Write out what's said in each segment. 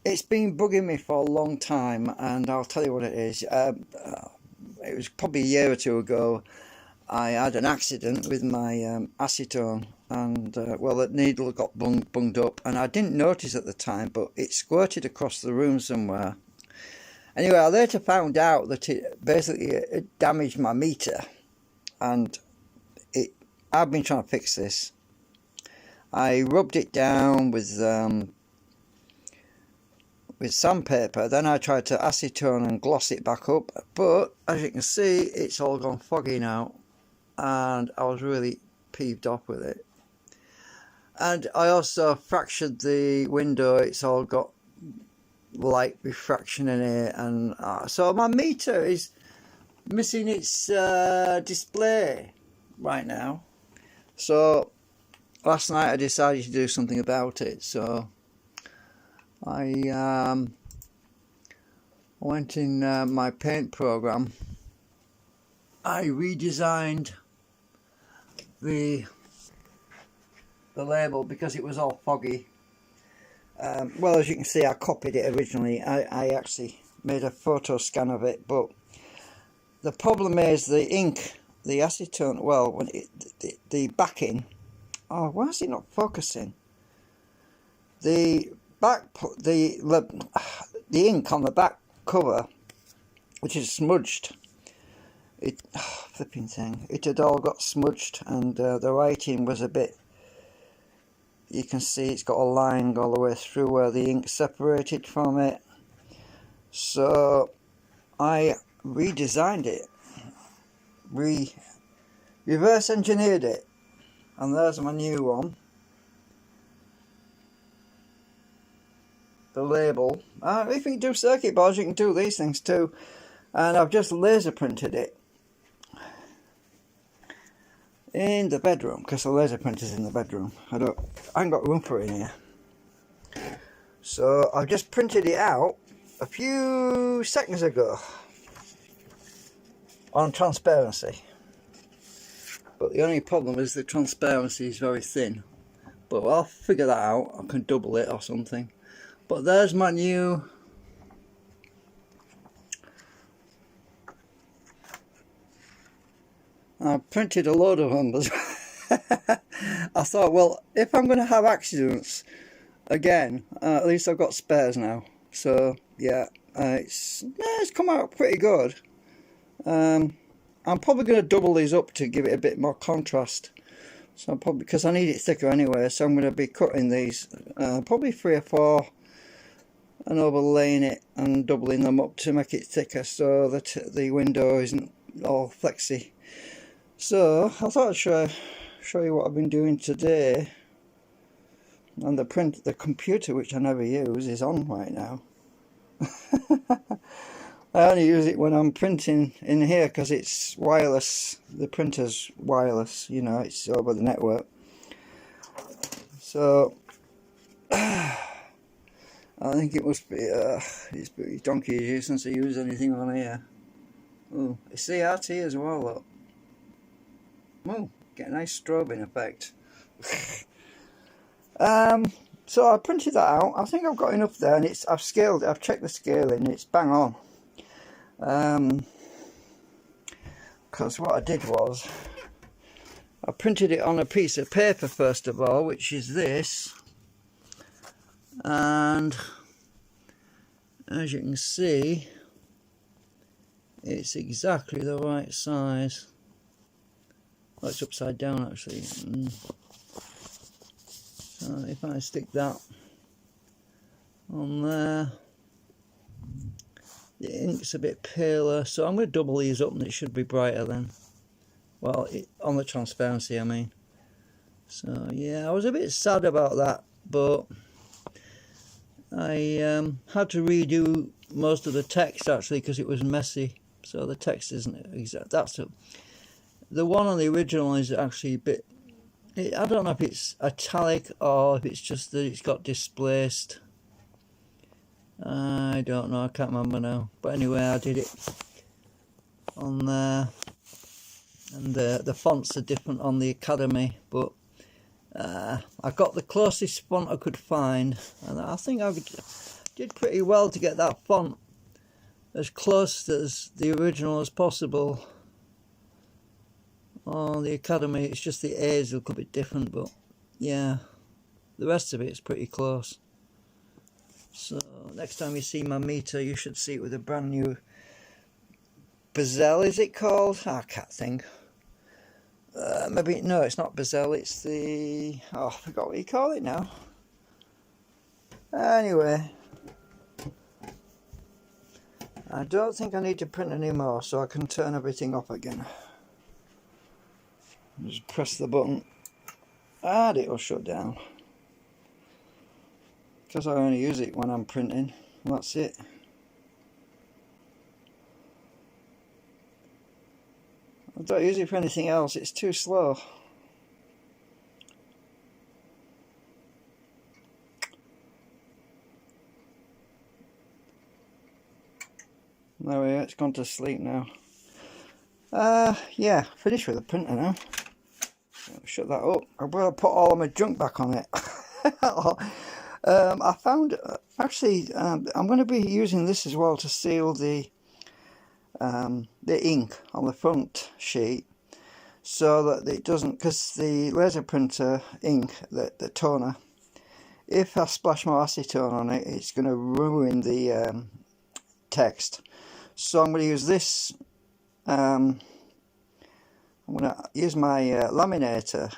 It's been bugging me for a long time, and I'll tell you what it is. It was probably a year or two ago. I had an accident with my acetone, and well, the needle got bunged up, and I didn't notice at the time, but it squirted across the room somewhere. Anyway, I later found out that it damaged my meter, and I've been trying to fix this. I rubbed it down with sandpaper, then I tried to acetone and gloss it back up, but as you can see, it's all gone foggy now, and I was really peeved off with it. And I also fractured the window. It's all got light refraction in it, and so my meter is missing its display right now. So last night I decided to do something about it, so I went in my paint program. I redesigned the label because it was all foggy. Well, as you can see, I copied it originally. I actually made a photo scan of it, but the problem is the ink, the acetone, well, when the backing, oh, why is it not focusing? The ink on the back cover, which is smudged, flipping thing, it had all got smudged, and the writing was a bit, you can see it's got a line all the way through where the ink separated from it. So I redesigned it, reverse engineered it, and there's my new one. The label. If you can do circuit boards, you can do these things too. And I've just laser printed it in the bedroom, because the laser printer's in the bedroom. I ain't got room for it in here. So I've just printed it out a few seconds ago on transparency. But the only problem is the transparency is very thin. But I'll figure that out. I can double it or something. But there's my new I printed a load of them. I thought, well, if I'm going to have accidents again, at least I've got spares now. So yeah, it's come out pretty good. I'm probably going to double these up to give it a bit more contrast. So probably, because I need it thicker anyway, so I'm going to be cutting these probably 3 or 4 and overlaying it and doubling them up to make it thicker so that the window isn't all flexy. So I thought I'd show you what I've been doing today. And the computer, which I never use, is on right now. I only use it when I'm printing in here because it's wireless. The printer's wireless, you know, it's over the network. So I think it must be it's pretty donkey's useless to use anything on here. Oh, it's CRT as well, look. Oh, get a nice strobing effect. So I printed that out. I think I've got enough there, and I've scaled it. I've checked the scaling. It's bang on. Because what I did was I printed it on a piece of paper first of all, which is this, and as you can see, it's exactly the right size. Oh, it's upside down actually. So if I stick that on there, the ink's a bit paler, so I'm going to double these up and it should be brighter then. Well, on the transparency I mean. So yeah, I was a bit sad about that, but I had to redo most of the text actually because it was messy. So the text isn't exact. The one on the original is actually a bit, I don't know if it's italic or if it's just that it's got displaced. I don't know, I can't remember now. But anyway, I did it on there. And the fonts are different on the Academy. But I got the closest font I could find. And I think I did pretty well to get that font as close as the original as possible. On the Academy, it's just the A's look a bit different, but yeah, the rest of it's pretty close. So next time you see my meter, you should see it with a brand new bezel, is it called? I can't think. Maybe, no, it's not bezel, it's the, oh, I forgot what you call it now. Anyway, I don't think I need to print anymore, so I can turn everything off again. Just press the button and it will shut down. Because I only use it when I'm printing, that's it. I don't use it for anything else, it's too slow. There we are, it's gone to sleep now. Yeah, finished with the printer now. Shut that up. I'm going to put all of my junk back on it. I found, actually, I'm going to be using this as well to seal the ink on the front sheet, so that it doesn't, because the laser printer ink, the toner, if I splash more acetone on it, it's going to ruin the text. So I'm going to use this, I'm going to use my laminator,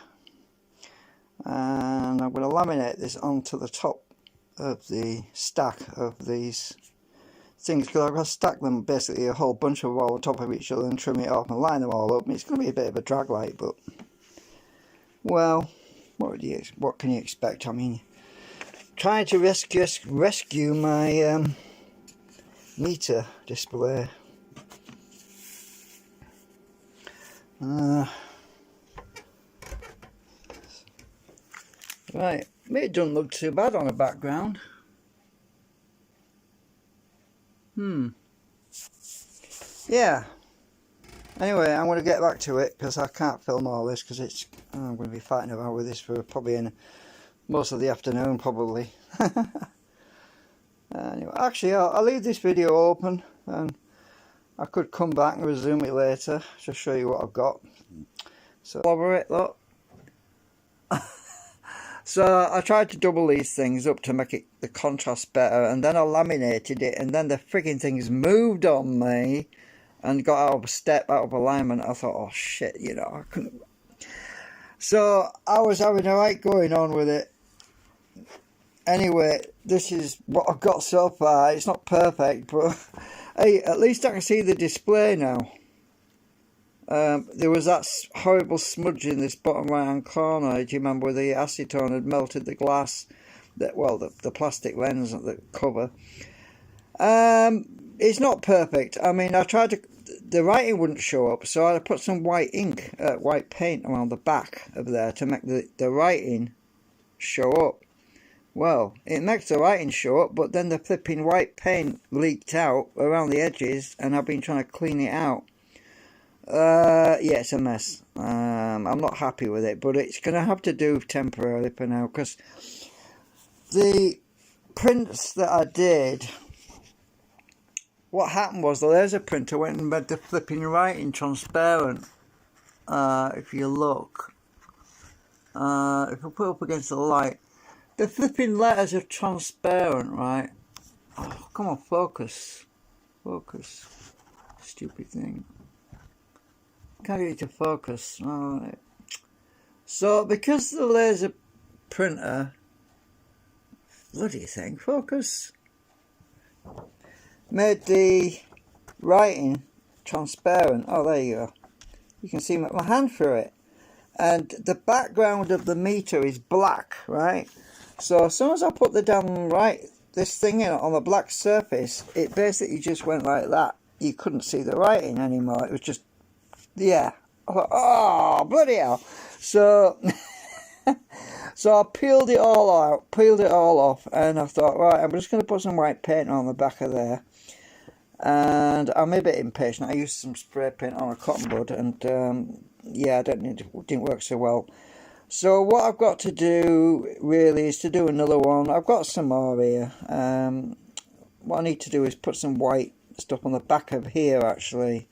and I'm going to laminate this onto the top of the stack of these things, because I'm going to stack them basically a whole bunch of them all on top of each other and trim it off and line them all up. It's going to be a bit of a drag light, but well, what can you expect? I mean, trying to rescue my meter display. Right, it doesn't look too bad on the background. Yeah. Anyway, I'm going to get back to it because I can't film all this, because it's, I'm going to be fighting about with this for probably in most of the afternoon, probably. Anyway, actually, I'll leave this video open, and I could come back and resume it later to show you what I've got. So over it, look. So I tried to double these things up to make it the contrast better, and then I laminated it, and then the frigging things moved on me and got out of step, out of alignment. I thought, oh shit, you know, I couldn't. So I was having a right going on with it. Anyway, this is what I've got so far. It's not perfect, but hey, at least I can see the display now. There was that horrible smudge in this bottom right hand corner. Do you remember where the acetone had melted the glass, the plastic lens at the cover? It's not perfect. I mean, I tried to, the writing wouldn't show up, so I put some white ink, white paint around the back of there to make the writing show up. Well, it makes the writing show up, but then the flipping white paint leaked out around the edges, and I've been trying to clean it out. Yeah, it's a mess. I'm not happy with it, but it's going to have to do temporarily for now, because the prints that I did, what happened was the laser printer went and made the flipping writing transparent. If you look, if I put it up against the light, the flipping letters are transparent, right? Oh, come on, focus. Focus. Stupid thing. Can't get it to focus. Alright. So, because the laser printer, bloody thing, focus, made the writing transparent. Oh, there you go. You can see my hand through it. And the background of the meter is black, right? So as soon as I put the damn this thing in on the black surface, it basically just went like that. You couldn't see the writing anymore. It was just, yeah. I thought, oh, bloody hell. So, so I peeled it all out, peeled it all off, and I thought, right, I'm just going to put some white paint on the back of there. And I'm a bit impatient. I used some spray paint on a cotton bud, and yeah, it didn't work so well. So what I've got to do really is to do another one. I've got some more here. what I need to do is put some white stuff on the back of here actually.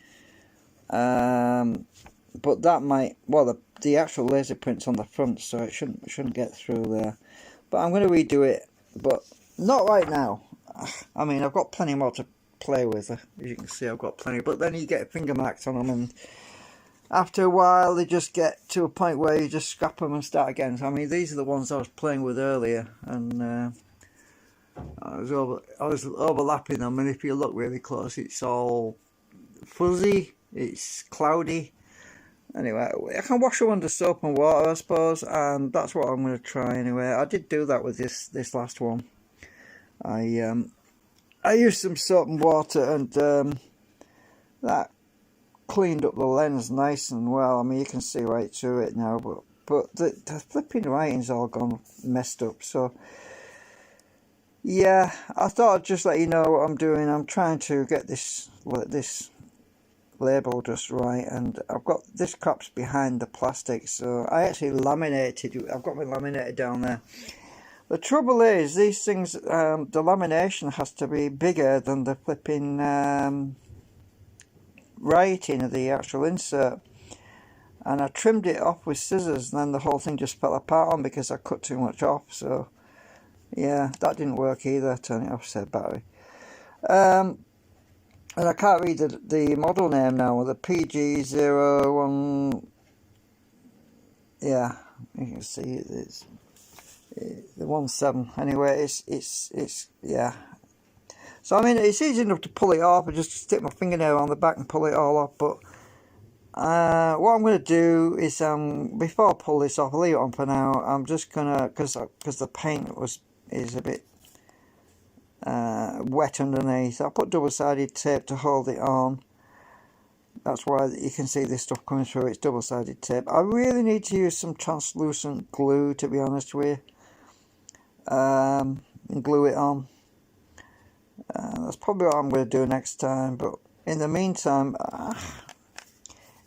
But that might, well, the actual laser print's on the front, so it shouldn't get through there. But I'm going to redo it, but not right now. I mean, I've got plenty more to play with. As you can see, I've got plenty. But then you get finger marks on them, and after a while, they just get to a point where you just scrap them and start again. So, I mean, these are the ones I was playing with earlier, and I was overlapping them. And if you look really close, it's all fuzzy. It's cloudy. Anyway, I can wash them under soap and water, I suppose, and that's what I'm going to try anyway. I did do that with this last one. I used some soap and water, and that cleaned up the lens nice and well. I mean, you can see right through it now, but the flipping writing's all gone messed up. So yeah, I thought I'd just let you know what I'm doing. I'm trying to get this label just right, and I've got this crap's behind the plastic, so I actually laminated. I've got my laminator down there. The trouble is, these things, the lamination has to be bigger than the flipping writing of the actual insert, and I trimmed it off with scissors, and then the whole thing just fell apart on because I cut too much off. So yeah, that didn't work either. Turn it off, said battery. And I can't read the model name now, the PG01, yeah, you can see it's the 17. Anyway, it's yeah. So I mean, it's easy enough to pull it off. I just stick my fingernail on the back and pull it all off. But what I'm going to do is, before I pull this off, I'll leave it on for now. I'm just gonna, because the paint is a bit wet underneath. I put double-sided tape to hold it on. That's why you can see this stuff coming through. It's double-sided tape. I really need to use some translucent glue, to be honest with you, and glue it on. That's probably what I'm going to do next time, but in the meantime,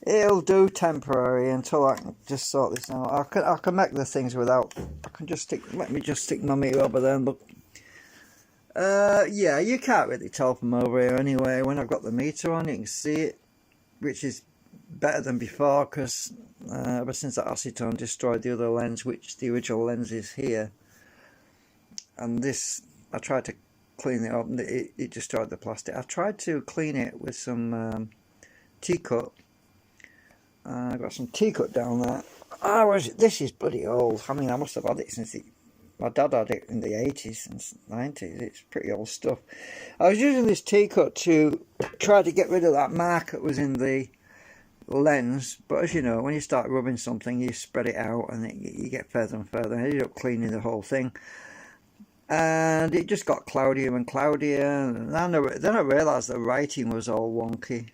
it'll do temporary until I can just sort this out. I can make the things without. I can just let me just stick my meter over there and look. Yeah, you can't really tell from over here anyway. When I've got the meter on, you can see it, which is better than before, because ever since that acetone destroyed the other lens, which the original lens is here, and this, I tried to clean it up, and it destroyed the plastic. I tried to clean it with some T-cut. I got some T-cut down there. This is bloody old. I mean, I must have had it since my dad had it in the 80s and 90s. It's pretty old stuff. I was using this T-cut to try to get rid of that mark that was in the lens, but as you know, when you start rubbing something, you spread it out and you get further and further. I ended up cleaning the whole thing, and it just got cloudier and cloudier, and then I realised the writing was all wonky.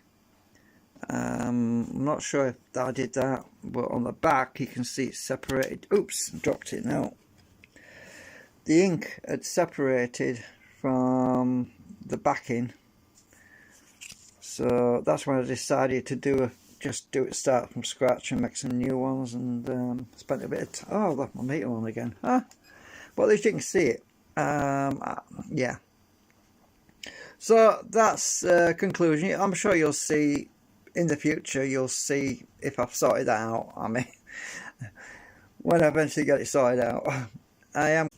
I'm not sure if I did that, but on the back you can see it's separated. Oops, dropped it now. The ink had separated from the backing, so that's when I decided to start from scratch and make some new ones, and spent a bit of time. Oh, I left my meter on again. Well, at least you can see it. Yeah. So that's conclusion. I'm sure you'll see in the future. You'll see if I've sorted that out. I mean, when I eventually get it sorted out. I am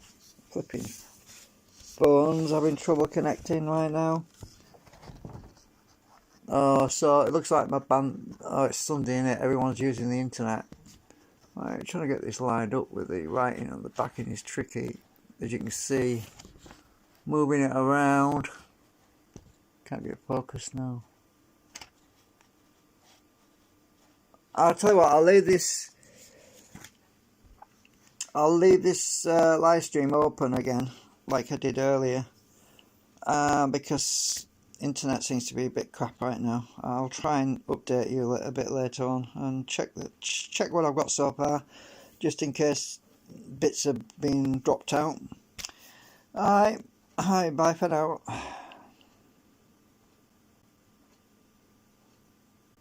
flipping phones having trouble connecting right now. Oh, so it looks like my band. Oh, it's Sunday, innit? Everyone's using the internet. Right, trying to get this lined up with the writing on the backing is tricky, as you can see. Moving it around. Can't get focused now. I'll tell you what. I'll leave this live stream open again, like I did earlier, because internet seems to be a bit crap right now. I'll try and update you a bit later on and check what I've got so far, just in case bits have been dropped out. Alright, bye for now.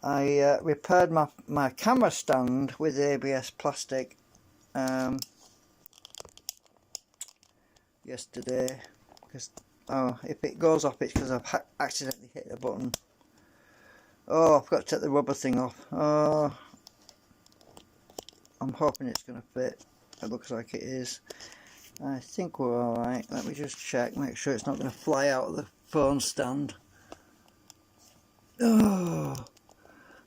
I repaired my camera stand with ABS plastic yesterday, because Oh, if it goes off, it's because I've accidentally hit the button. Oh, I've got to take the rubber thing off. Oh, I'm hoping it's going to fit. It looks like it is. I think we're alright. Let me just check, make sure it's not going to fly out of the phone stand. Oh,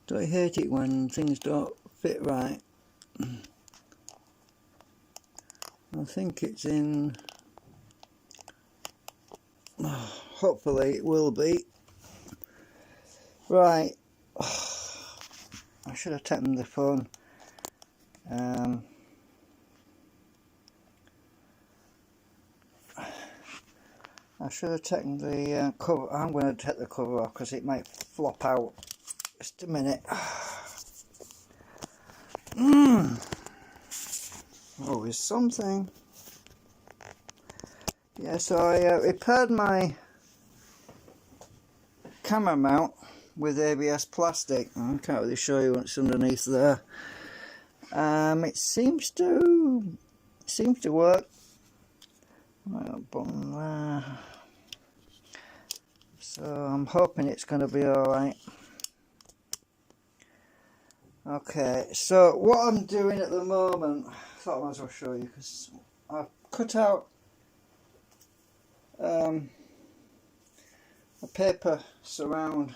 don't I hate it when things don't fit right? I think it's in. Oh, hopefully it will be. Right. Oh, I should have taken the phone. I should have taken the cover. I'm going to take the cover off because it might flop out. Just a minute. Always something. Yeah, so I repaired my camera mount with ABS plastic. I can't really show you what's underneath there. It seems to work. Right, button there. So I'm hoping it's going to be alright. Okay, so what I'm doing at the moment, I thought I might as well show you because I've cut out a paper surround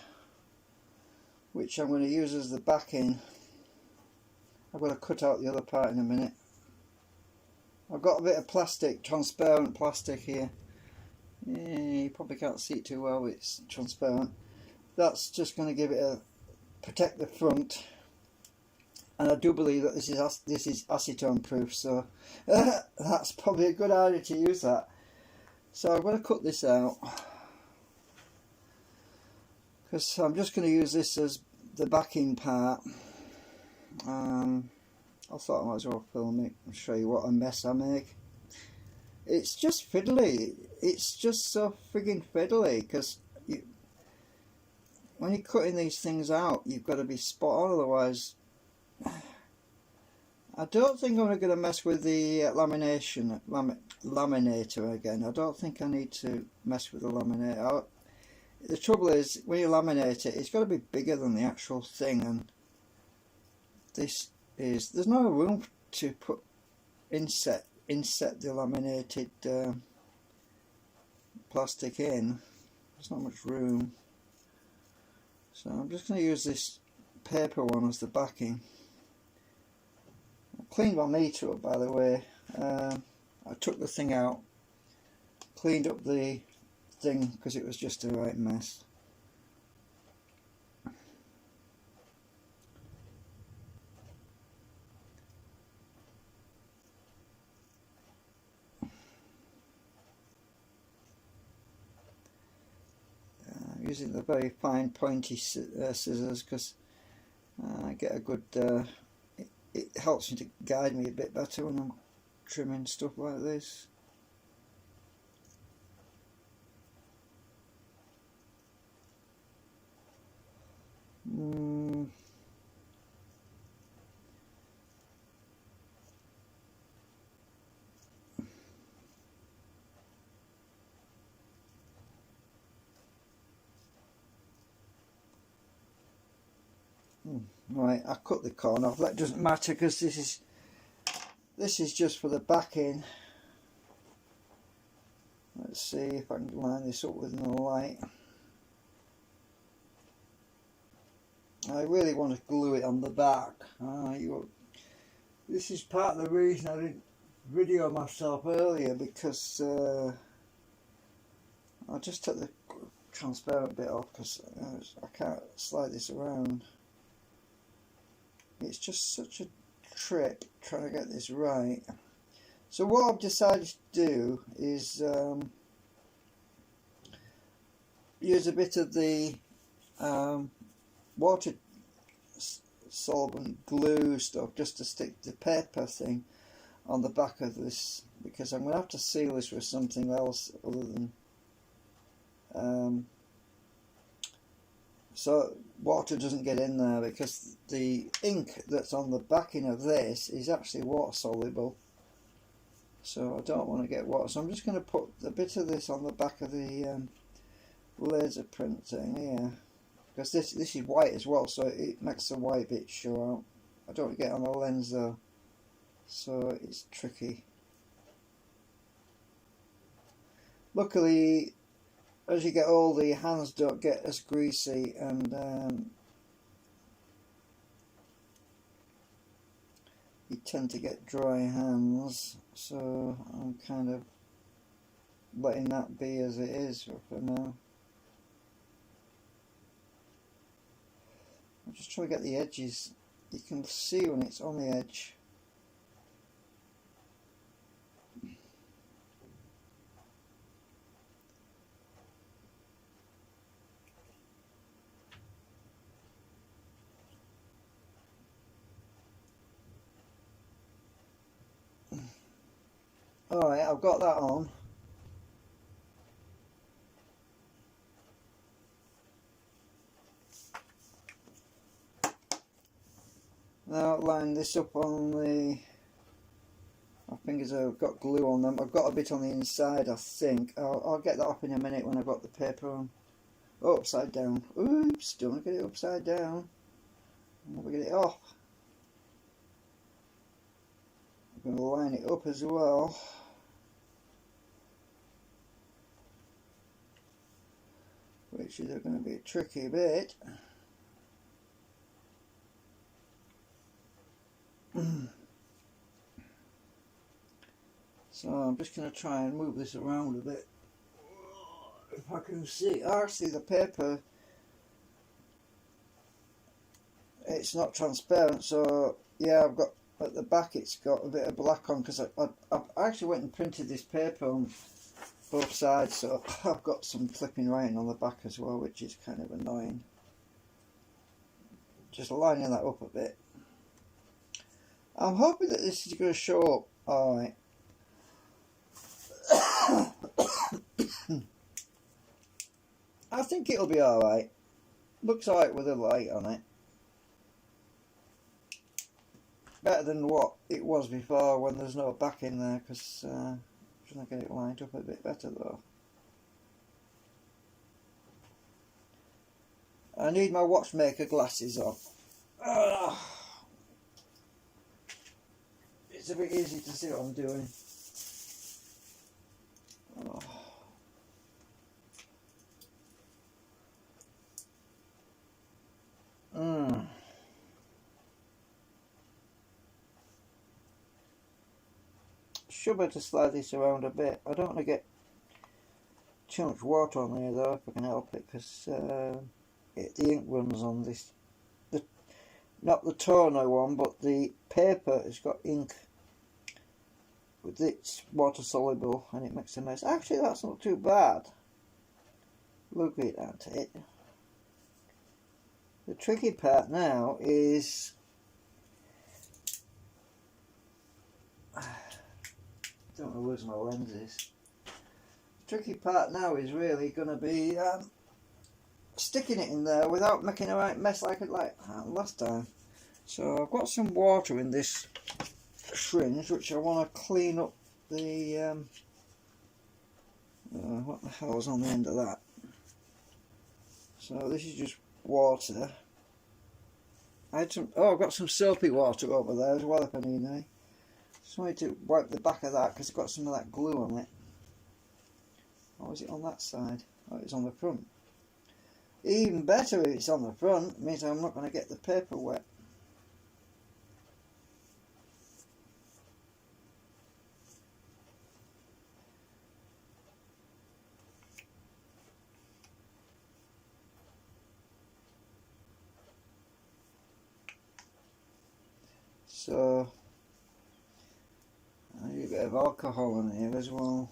which I'm going to use as the backing. I'm going to cut out the other part in a minute. I've got a bit of plastic, transparent plastic here. Yeah, you probably can't see it too well, it's transparent. That's just going to give it protect the front. And I do believe that this is acetone proof, so that's probably a good idea to use that. So I'm going to cut this out because I'm just going to use this as the backing part. I thought I might as well film it and show you what a mess I make. It's just fiddly. It's just so friggin' fiddly because when you're cutting these things out, you've got to be spot on, otherwise. I don't think I'm going to mess with the laminator again. I don't think I need to mess with the laminator. The trouble is, when you laminate it, it's got to be bigger than the actual thing, and there's no room to put inset the laminated plastic in. There's not much room, so I'm just going to use this paper one as the backing. I cleaned my meter up, by the way. I took the thing out, cleaned up the thing because it was just a right mess. Using the very fine pointy scissors because I get a good it helps me to guide me a bit better when I'm trimming stuff like this. Right, I cut the corner off. That doesn't matter because this is just for the backing. Let's see if I can line this up with no light. I really want to glue it on the back. This is part of the reason I didn't video myself earlier, because I just took the transparent bit off because I can't slide this around. It's just such a trip trying to get this right. So what I've decided to do is use a bit of the water solvent glue stuff just to stick the paper thing on the back of this, because I'm going to have to seal this with something else other than so water doesn't get in there, because the ink that's on the backing of this is actually water soluble. so I don't want to get water. So I'm just going to put a bit of this on the back of the laser print thing here, because this is white as well, so it makes the white bit show out. I don't want to get on the lens though, so it's tricky. Luckily, as you get older, your hands don't get as greasy, and you tend to get dry hands, so I'm kind of letting that be as it is for now. I'm just trying to get the edges. You can see when it's on the edge. Alright, I've got that on. Now line this up on the... My fingers have got glue on them. I've got a bit on the inside, I think. I'll get that up in a minute when I've got the paper on. Oh, upside down. Oops, don't want to get it upside down. I'll get it off. I'm going to line it up as well. Which is going to be a tricky bit. So I'm just going to try and move this around a bit. If I can see. Actually, the paper, it's not transparent, so yeah, I've got at the back it's got a bit of black on, because I actually went and printed this paper on both sides, so I've got some clipping writing on the back as well, which is kind of annoying. Just lining that up a bit. I'm hoping that this is going to show up alright. I think it'll be alright. Looks alright with the light on it. Better than what it was before when there's no back in there, because I'm trying to get it lined up a bit better though. I need my watchmaker glasses on. It's a bit easy to see what I'm doing. Should be able to slide this around a bit. I don't want to get too much water on there though, if I can help it, because the ink runs on this. Not the toner one, but the paper has got ink with it's water soluble, and it makes a mess. Actually, that's not too bad. Look at it. The tricky part now is don't want to lose my lenses. The tricky part now is really going to be sticking it in there without making a right mess like last time. So I've got some water in this syringe, which I want to clean up the what the hell was on the end of that. So this is just water. I had some, I've got some soapy water over there as well if I need any. Just wanted to wipe the back of that because it's got some of that glue on it. Or is it on that side? Oh, it's on the front. Even better if it's on the front, it means I'm not going to get the paper wet. So I need a bit of alcohol in here as well.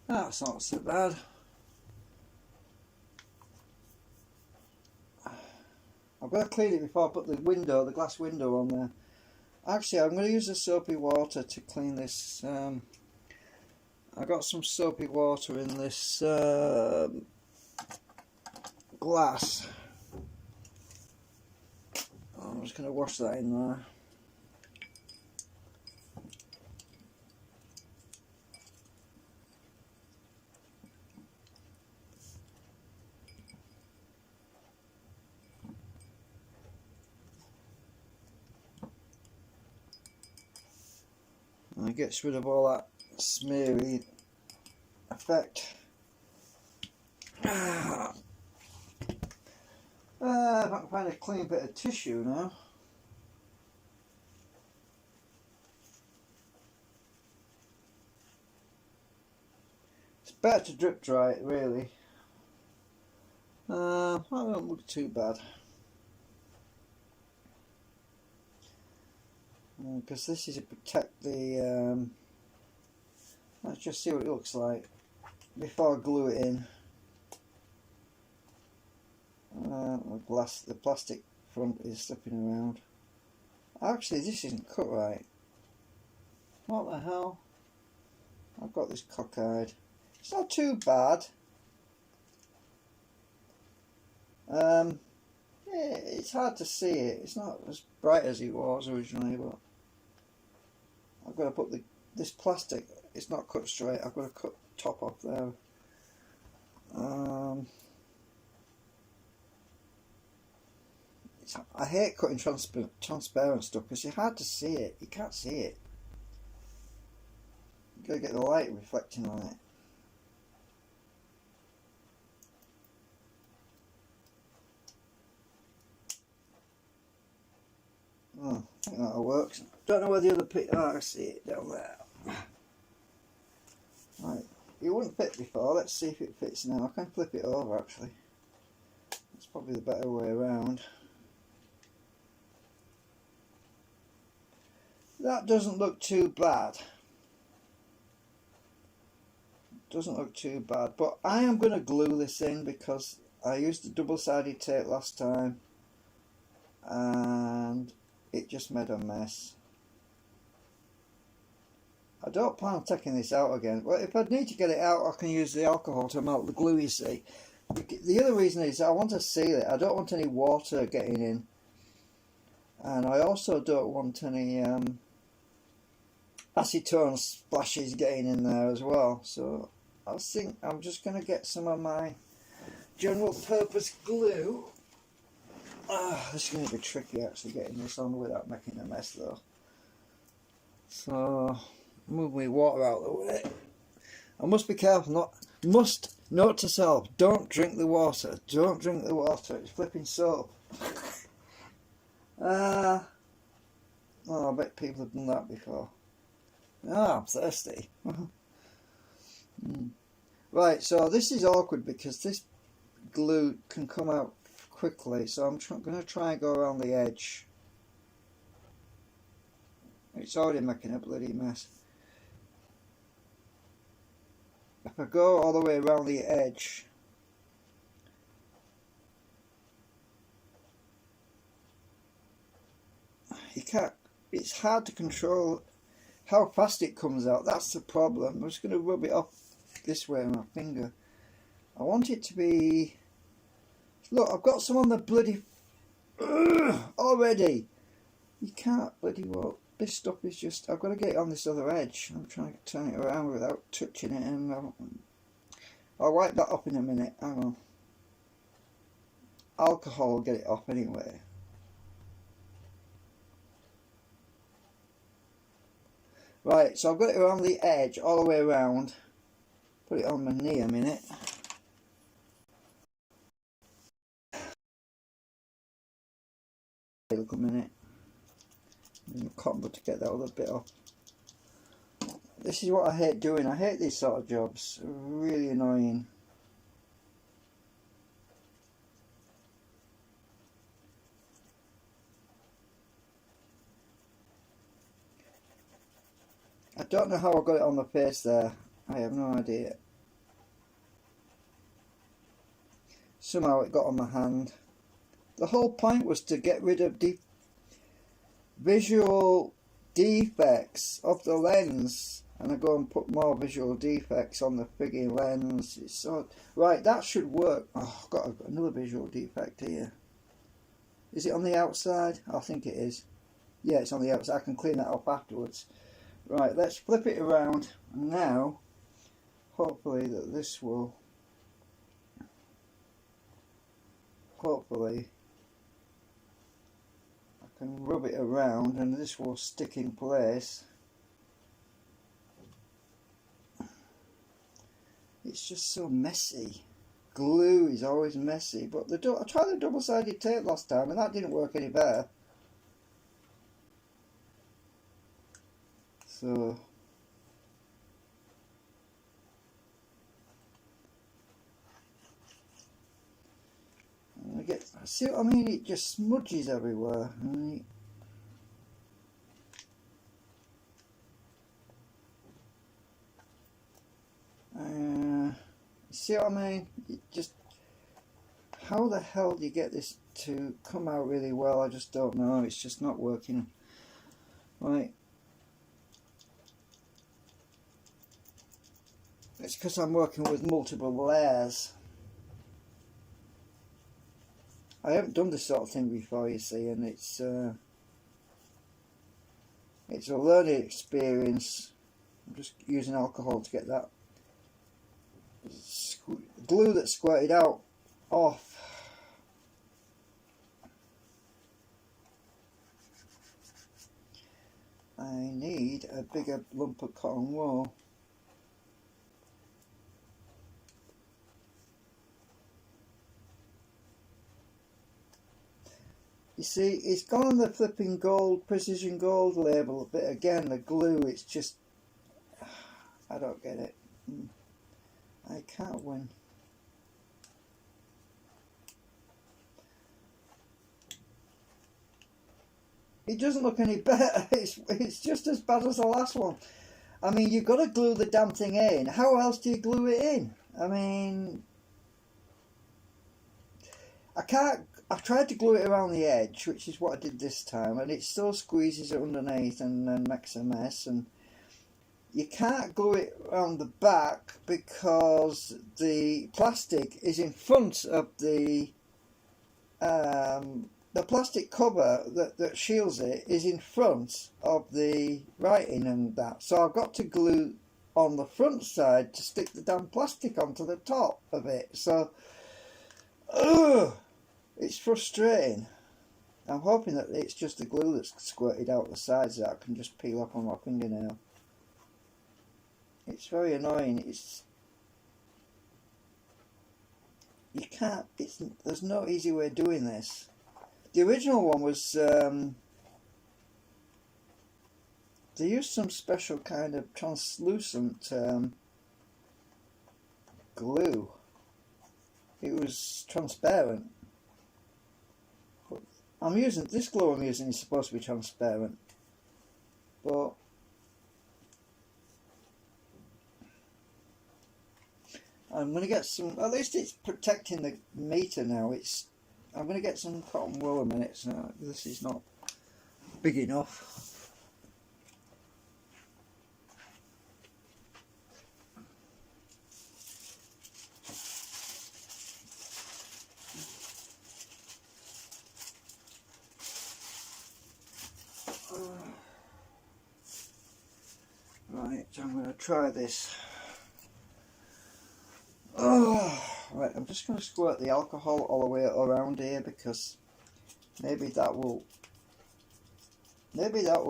That's not so bad. I've got to clean it before I put the glass window on there. Actually, I'm going to use the soapy water to clean this. I got some soapy water in this glass. I'm just going to wash that in there. And it gets rid of all that smeary effect. If I can find a clean bit of tissue now. It's better to drip dry it, really. That don't look too bad. Because this is to protect the... let's just see what it looks like before I glue it in. The plastic front is slipping around. Actually, this isn't cut right. What the hell? I've got this cockeyed. It's not too bad. Yeah, it's hard to see it. It's not as bright as it was originally, but I've got to put this plastic. It's not cut straight. I've got to cut the top off there. I hate cutting transparent stuff because it's hard to see it. You can't see it. You've got to get the light reflecting on it. Oh, I think that'll work. Don't know where the other piece. Oh, I see it down there. Right, it wouldn't fit before. Let's see if it fits now. I can flip it over actually. That's probably the better way around. That doesn't look too bad. Doesn't look too bad, but I am going to glue this in because I used the double-sided tape last time and it just made a mess. I don't plan on taking this out again. Well, if I need to get it out, I can use the alcohol to melt the glue, you see. The other reason is I want to seal it. I don't want any water getting in, and I also don't want any acetone splashes getting in there as well. So I think I'm just going to get some of my general purpose glue. This is going to be tricky actually getting this on without making a mess though. So move my water out of the way. I must be careful. Note to self: don't drink the water. Don't drink the water. It's flipping soap. Oh, I bet people have done that before. I'm thirsty. Right, so this is awkward because this glue can come out quickly, so I'm going to try and go around the edge. It's already making a bloody mess. If I go all the way around the edge, you can't, it's hard to control how fast it comes out. That's the problem. I'm just going to rub it off this way with my finger. I want it to be... Look, I've got some on the bloody... already. You can't bloody well. This stuff is just... I've got to get it on this other edge. I'm trying to turn it around without touching it, and I'll wipe that up in a minute. Hang on. Alcohol will get it off anyway. Right, so I've got it around the edge, all the way around. Put it on my knee a minute. Look a minute. Cotton bud to get that other bit off. This is what I hate doing. I hate these sort of jobs. They're really annoying. I don't know how I got it on my face there. I have no idea. Somehow it got on my hand. The whole point was to get rid of visual defects of the lens. and I go and put more visual defects on the frigging lens. It's so right. That should work. Oh, I've got another visual defect here. Is it on the outside? I think it is. Yeah, it's on the outside. I can clean that up afterwards. Right, let's flip it around now. Hopefully that this will. Hopefully I can rub it around and this will stick in place. It's just so messy. Glue is always messy, but I tried the double-sided tape last time and that didn't work any better. So see what I mean? It just smudges everywhere. See what I mean? It just, how the hell do you get this to come out really well? I just don't know. It's just not working. Right. It's because I'm working with multiple layers. I haven't done this sort of thing before, you see, and it's a learning experience. I'm just using alcohol to get that glue that squirted out off. I need a bigger lump of cotton wool. You see, it's gone on the flipping gold, precision gold label, but again, the glue, it's just, I don't get it. I can't win. It doesn't look any better. It's just as bad as the last one. I mean, you've got to glue the damn thing in. How else do you glue it in? I mean, I've tried to glue it around the edge, which is what I did this time, and it still squeezes it underneath and makes a mess. And you can't glue it around the back because the plastic is in front of the plastic cover that shields it is in front of the writing and that. So I've got to glue on the front side to stick the damn plastic onto the top of it. So, it's frustrating. I'm hoping that it's just the glue that's squirted out the sides that I can just peel off on my fingernail. It's very annoying. There's no easy way of doing this. The original one was, they used some special kind of translucent glue. It was transparent. This glue I'm using is supposed to be transparent, but I'm going to get some, at least it's protecting the meter now. I'm going to get some cotton wool a minute, so this is not big enough. Right, so I'm going to try this. Right, I'm just going to squirt the alcohol all the way around here because maybe that will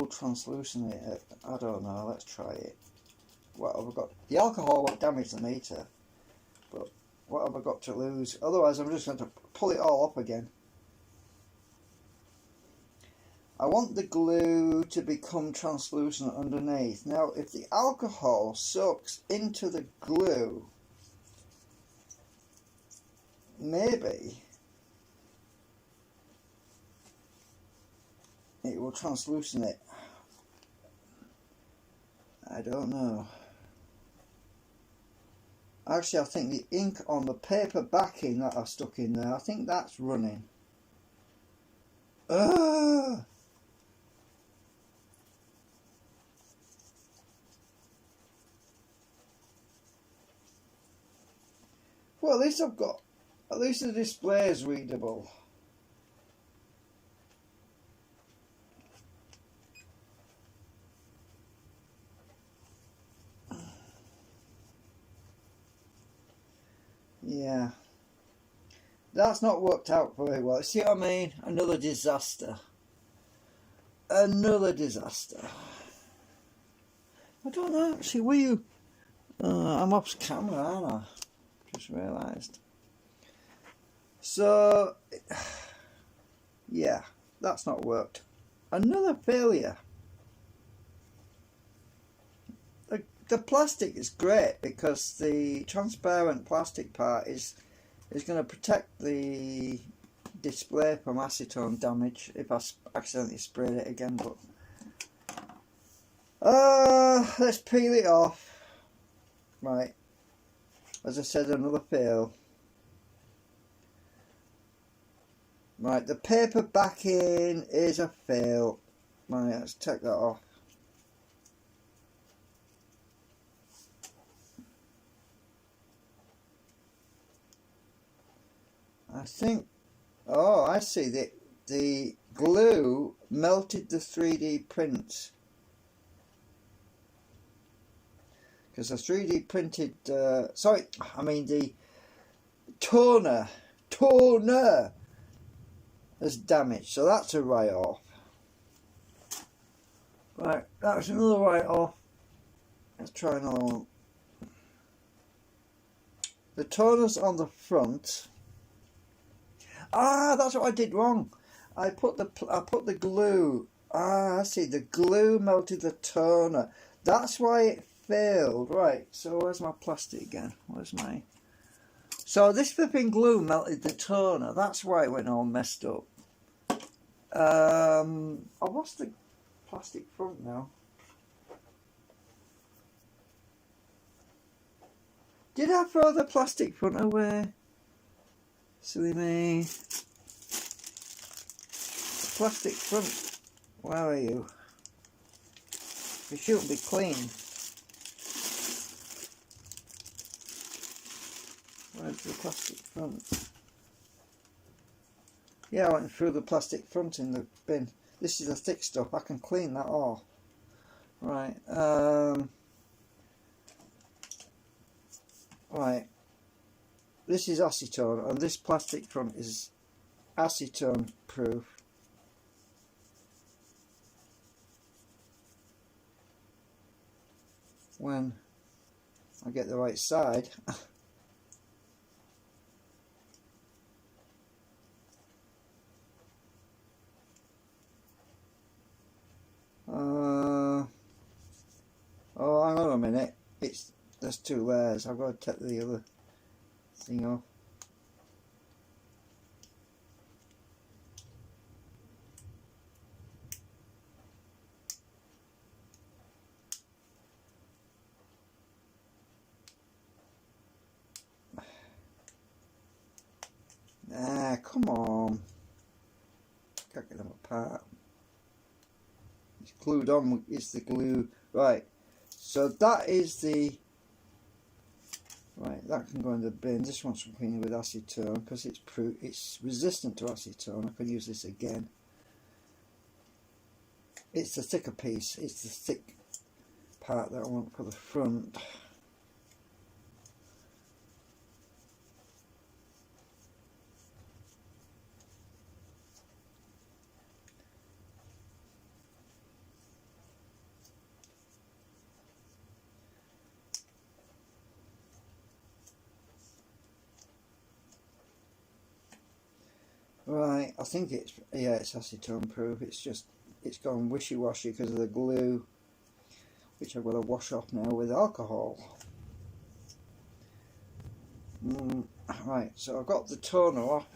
translucent it. I don't know. Let's try it. What have I got? The alcohol won't damage the meter, but what have I got to lose? Otherwise, I'm just going to pull it all up again. I want the glue to become translucent underneath. Now, if the alcohol soaks into the glue, maybe it will translucent it. I don't know. Actually, I think the ink on the paper backing that I've stuck in there, I think that's running. Well, at least I've got, at least the display is readable. Yeah. That's not worked out very well. See what I mean? Another disaster. Another disaster. I don't know. See, were you... I'm off camera, aren't I? Just realised. So, yeah, that's not worked. Another failure. The plastic is great because the transparent plastic part is going to protect the display from acetone damage if I accidentally sprayed it again. But let's peel it off. Right, as I said, another fail. Right, the paper backing is a fail. Right, let's take that off. I think, oh, I see, the glue melted the 3D print. Because the 3D printed, sorry, I mean the toner is damaged, so that's a write-off. Right, that's another write-off. Let's try another one. The toner's on the front. Ah, that's what I did wrong. I put the glue. Ah, I see. The glue melted the toner. That's why it failed. Right. So where's my plastic again? Where's my? So this flipping glue melted the toner. That's why it went all messed up. I've lost the plastic front now. Did I throw the plastic front away? Silly me. Plastic front. Where are you? It shouldn't be clean. Where's the plastic front? Yeah, I went and threw the plastic front in the bin. This is the thick stuff. I can clean that off. Right. Right. This is acetone, and this plastic front is acetone proof. When I get the right side. Oh, hang on a minute. There's two layers. I've got to take the other thing off. Ah, come on. Can't get them apart. It's glued on. It's the glue. Right. So that is the. Right, that can go in the bin. This wants some cleaning with acetone because it's resistant to acetone. I can use this again. It's the thicker piece. It's the thick part that I want for the front. Right, I think it's acetone proof. It's gone wishy-washy because of the glue, which I've got to wash off now with alcohol. Right, so I've got the toner off.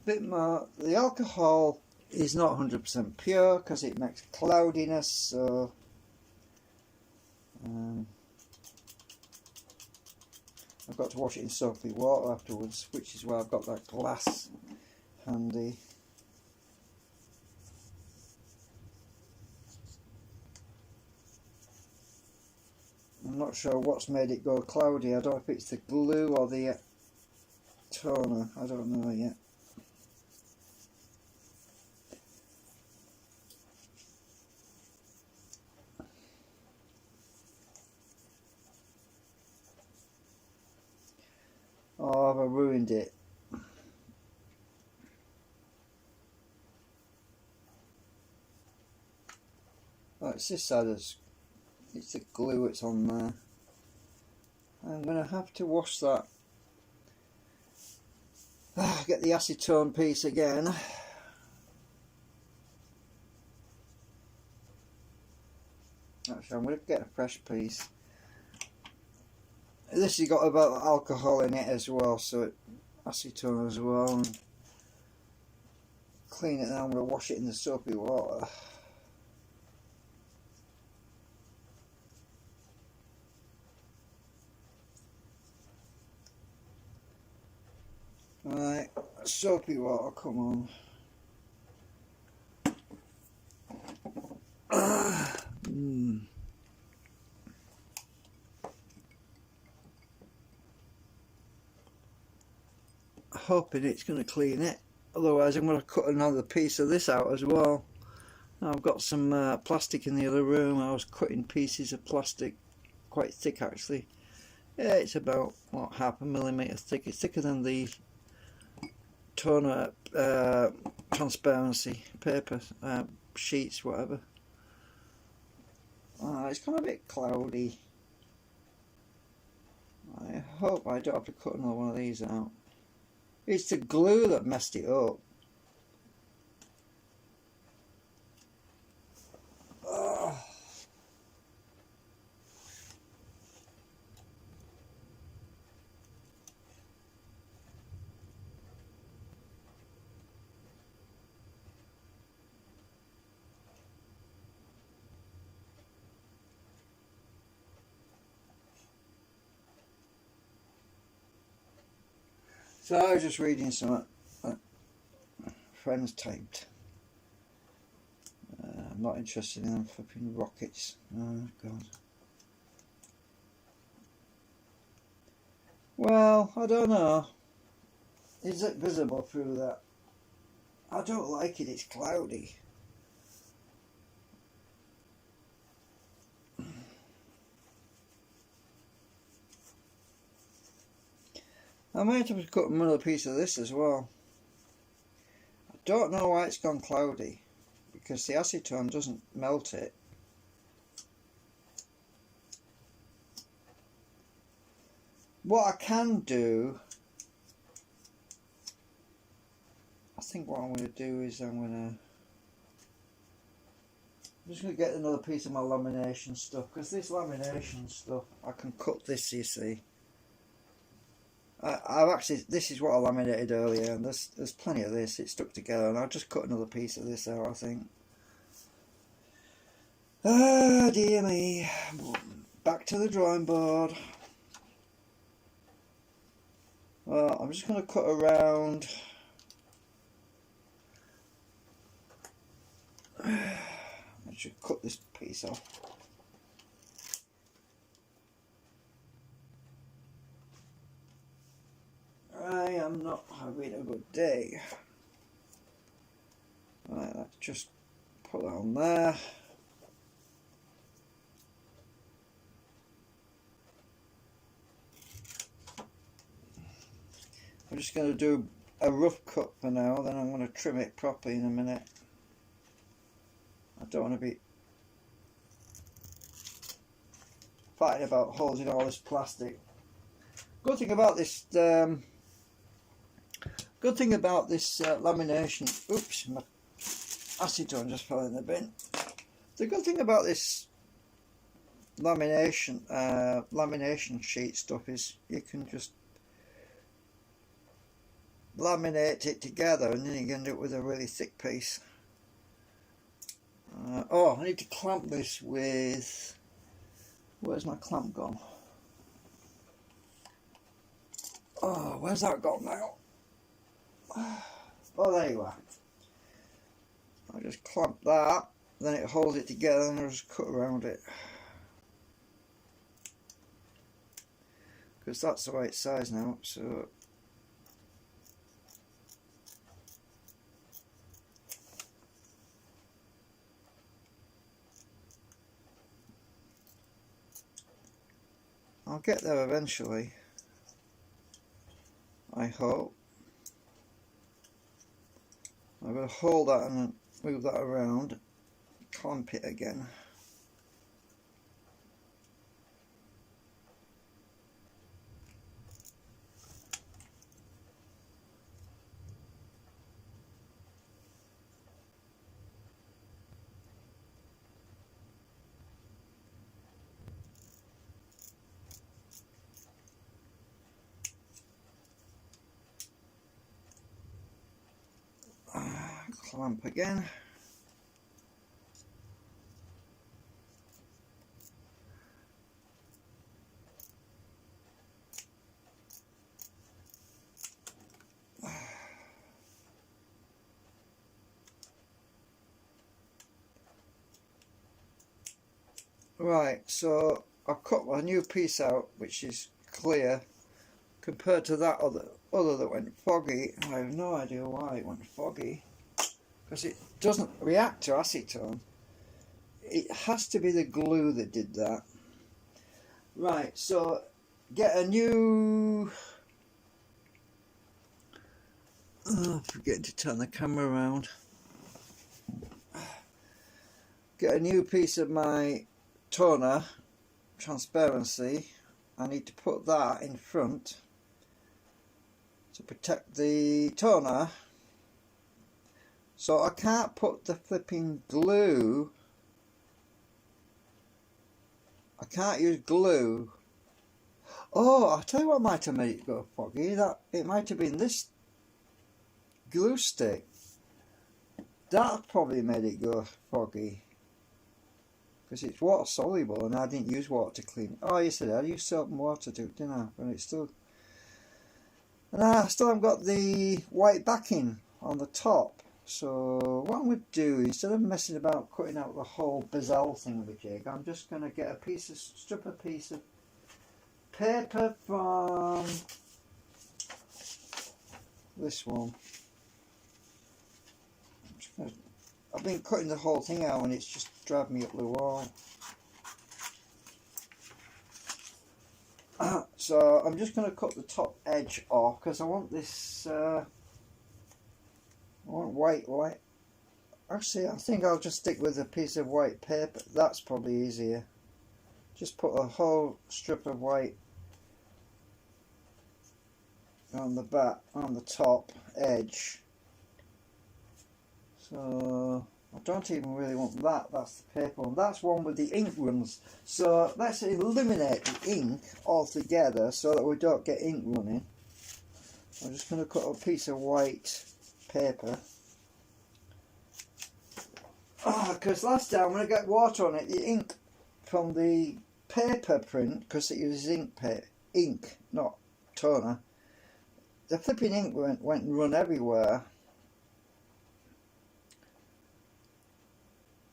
Bit more. The alcohol is not 100% pure because it makes cloudiness, so I've got to wash it in soapy water afterwards, which is why I've got that glass handy. not sure what's made it go cloudy. I don't know if it's the glue or the toner. I don't know yet. Oh, have I ruined it? Oh, it's this side. It's the glue that's on there. I'm going to have to wash that. Get the acetone piece again. Actually, I'm going to get a fresh piece. This has got about alcohol in it as well, so acetone as well. And clean it now. I'm going to wash it in the soapy water. Right, soapy water, come on. Hoping it's going to clean it, otherwise I'm going to cut another piece of this out as well. Now I've got some plastic in the other room. I was cutting pieces of plastic, quite thick actually. Yeah, it's about what, 0.5 millimetre thick. It's thicker than the toner transparency paper sheets, whatever. It's gone a bit cloudy. I hope I don't have to cut another one of these out. It's the glue that messed it up. So I was just reading some friends typed. I'm not interested in them flipping rockets. Oh God. Well, I don't know. Is it visible through that? I don't like it. It's cloudy. I might have to cut another piece of this as well. I don't know why it's gone cloudy, because the acetone doesn't melt it. What I can do, I think what I'm going to do is I'm just going to get another piece of my lamination stuff, because this lamination stuff, I can cut this, you see. I've actually, this is what I laminated earlier, and there's plenty of this. It's stuck together, and I'll just cut another piece of this out, I think. Ah, dear me. Back to the drawing board. Well, I'm just going to cut around. I should cut this piece off. I am not having a good day. Right, let's just put that on there. I'm just going to do a rough cut for now, then I'm going to trim it properly in a minute. I don't want to be fighting about holding all this plastic. Good thing about this lamination, oops, my acetone just fell in the bin. The good thing about this lamination sheet stuff is you can just laminate it together, and then you can do it with a really thick piece. Oh, I need to clamp this with, where's my clamp gone? Oh, where's that gone now? Oh, there you are. I just clamp that, then it holds it together, and I just cut around it. because that's the right size now. So I'll get there eventually, I hope. I'm going to hold that and move that around, clamp it again. Clamp again. Right, so I've cut my new piece out, which is clear compared to that other that went foggy. I have no idea why it went foggy, because it doesn't react to acetone. It has to be the glue that did that. Right, so get a new... Oh, forgetting to turn the camera around. Get a new piece of my toner, transparency. I need to put that in front to protect the toner. So I can't put the flipping glue. I can't use glue. Oh, I'll tell you what might have made it go foggy. That it might have been this glue stick. That probably made it go foggy, because it's water soluble and I didn't use water to clean it. Oh, yes I did. I used soap and water to it, didn't I? But it's still... And I still haven't got the white backing on the top. So what I'm going to do, instead of messing about cutting out the whole bezel thing with a jig, I'm just going to get a piece of, strip a piece of paper from this one. I've been cutting the whole thing out and it's just dragged me up the wall. So I'm just going to cut the top edge off, because I want this, I want white. Actually, I think I'll just stick with a piece of white paper. That's probably easier. Just put a whole strip of white on the back, on the top edge. So I don't even really want that. That's the paper one. That's one with the ink runs. So let's eliminate the ink altogether so that we don't get ink running. I'm just going to cut a piece of white paper. Because last time when I got water on it, the ink from the paper print, because it uses ink, not toner, the flipping ink went and run everywhere.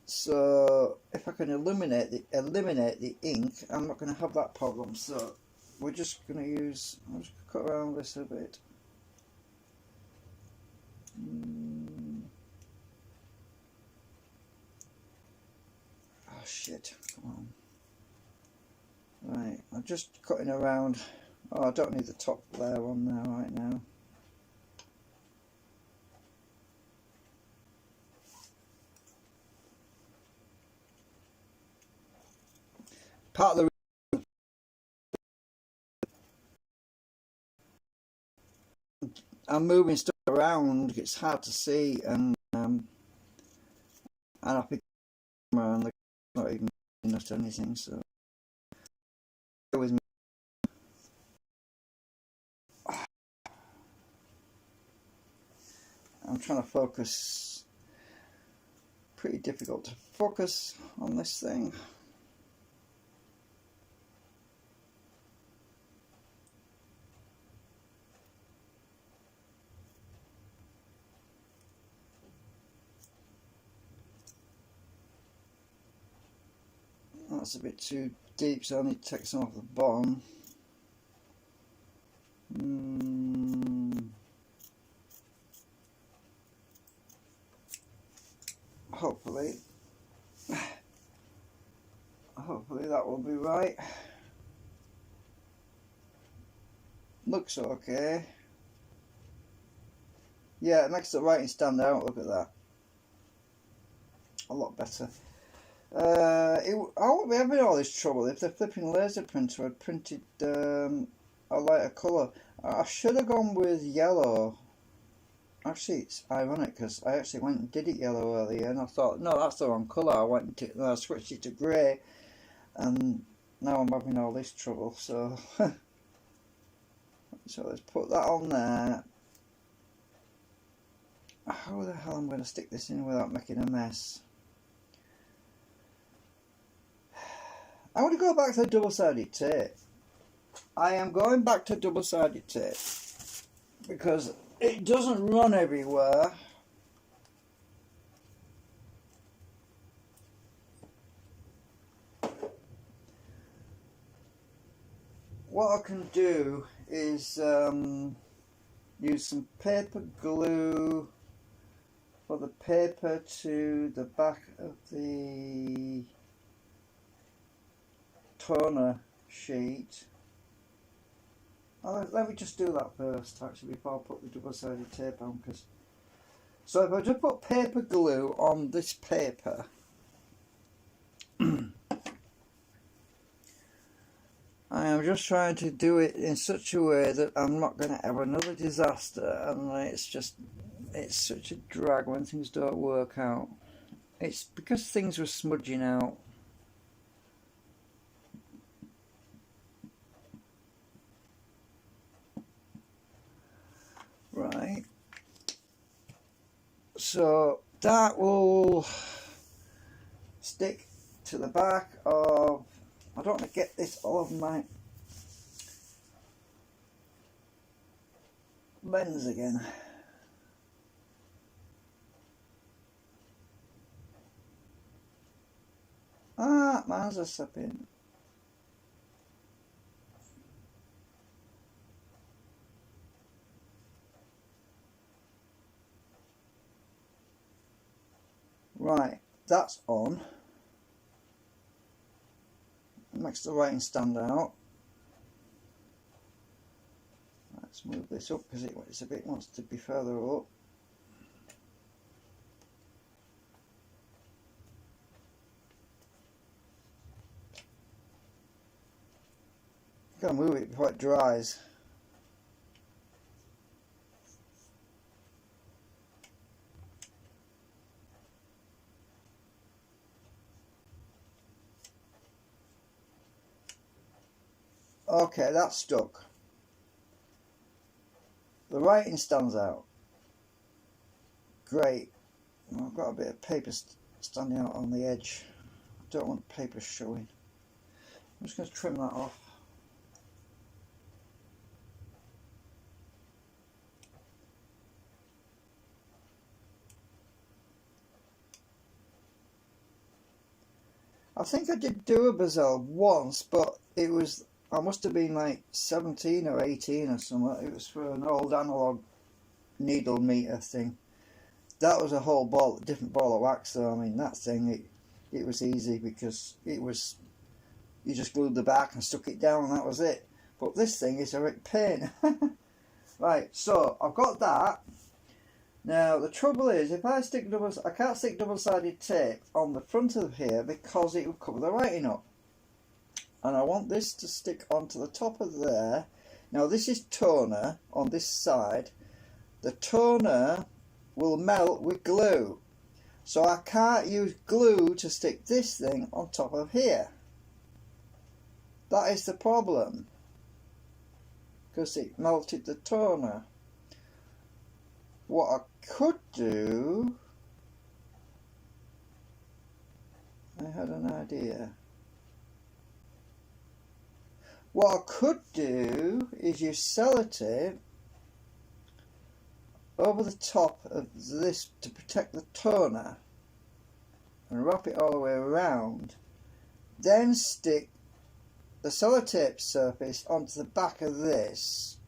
So if I can eliminate the ink, I'm not going to have that problem. So we're just going to use, I'll just cut around this a bit. Oh shit, come on. Right, I'm just cutting around. Oh, I don't need the top layer on now, right now. Part of the I'm moving stuff around, it's hard to see, and I pick the camera and the not even enough to anything, so bear with me. I'm trying to focus. Pretty difficult to focus on this thing. That's a bit too deep, so I need to take some off the bottom. Hopefully that will be right. Looks okay. Yeah, it makes the writing stand out. Look at that. A lot better. I wouldn't be having all this trouble if the flipping laser printer had printed a lighter colour. I should have gone with yellow. Actually, it's ironic because I actually went and did it yellow earlier, and I thought, no, that's the wrong colour. I went and I switched it to grey, and now I'm having all this trouble. So, so let's put that on there. How the hell am I going to stick this in without making a mess? I want to go back to the double-sided tape. I am going back to double-sided tape because it doesn't run everywhere. What I can do is use some paper glue for the paper to the back of the toner sheet. Let me just do that first, actually, before I put the double-sided tape on. So if I just put paper glue on this paper, I am just trying to do it in such a way that I'm not going to have another disaster, and it's such a drag when things don't work out. It's because things were smudging out. Right, so that will stick to the back of, I don't want to get this all over my lens again. Ah, mine's a slipping. Right, that's on. It makes the writing stand out. Let's move this up because it's a bit wants to be further up. I've got to move it before it dries. Okay, that's stuck. The writing stands out. Great. Well, I've got a bit of paper standing out on the edge. I don't want paper showing. I'm just going to trim that off. I think I did do a bezel once, but it was, I must have been like 17 or 18 or something. It was for an old analog needle meter thing. That was a whole ball, different ball of wax though. I mean, that thing, it was easy because it was, you just glued the back and stuck it down and that was it. But this thing is a bit pain. Right, so I've got that. Now the trouble is, if I stick I can't stick double-sided tape on the front of here because it will cover the writing up. And I want this to stick onto the top of there. Now this is toner on this side. The toner will melt with glue. So I can't use glue to stick this thing on top of here. That is the problem. Because it melted the toner. What I could do, I had an idea. What I could do is use sellotape over the top of this to protect the toner and wrap it all the way around, then stick the sellotape surface onto the back of this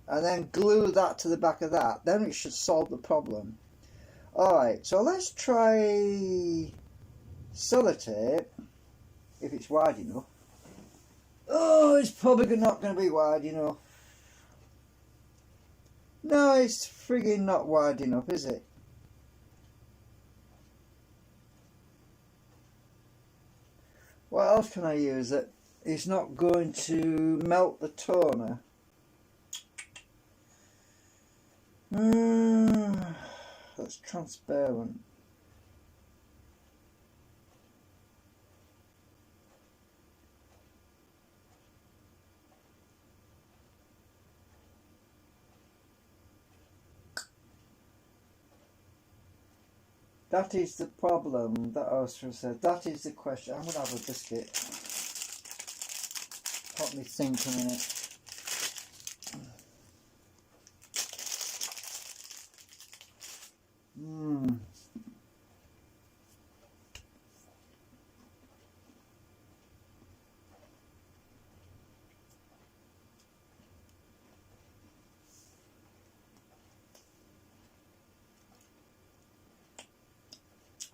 and then glue that to the back of that, then it should solve the problem. Alright, so let's try sellotape, if it's wide enough. Oh, it's probably not going to be wide enough. No, it's frigging not wide enough, is it? What else can I use that is not going to melt the toner? That's transparent. That is the problem that I was trying to say. That is the question. I'm going to have a biscuit. Pop me think a minute.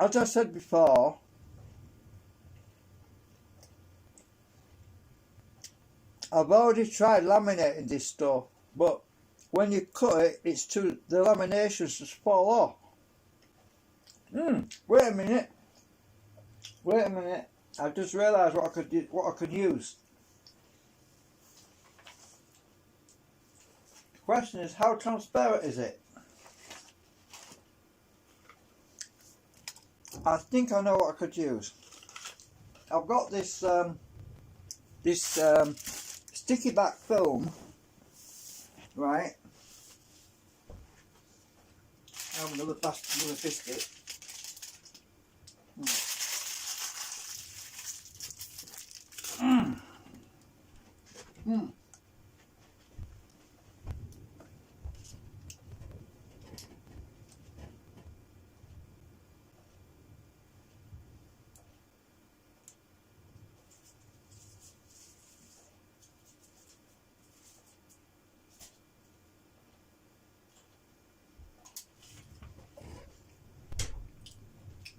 As I said before, I've already tried laminating this stuff, but when you cut it, the laminations just fall off. Wait a minute. I just realised what I could use. The question is, how transparent is it? I think I know what I could use. I've got this sticky back film, right? I have another biscuit.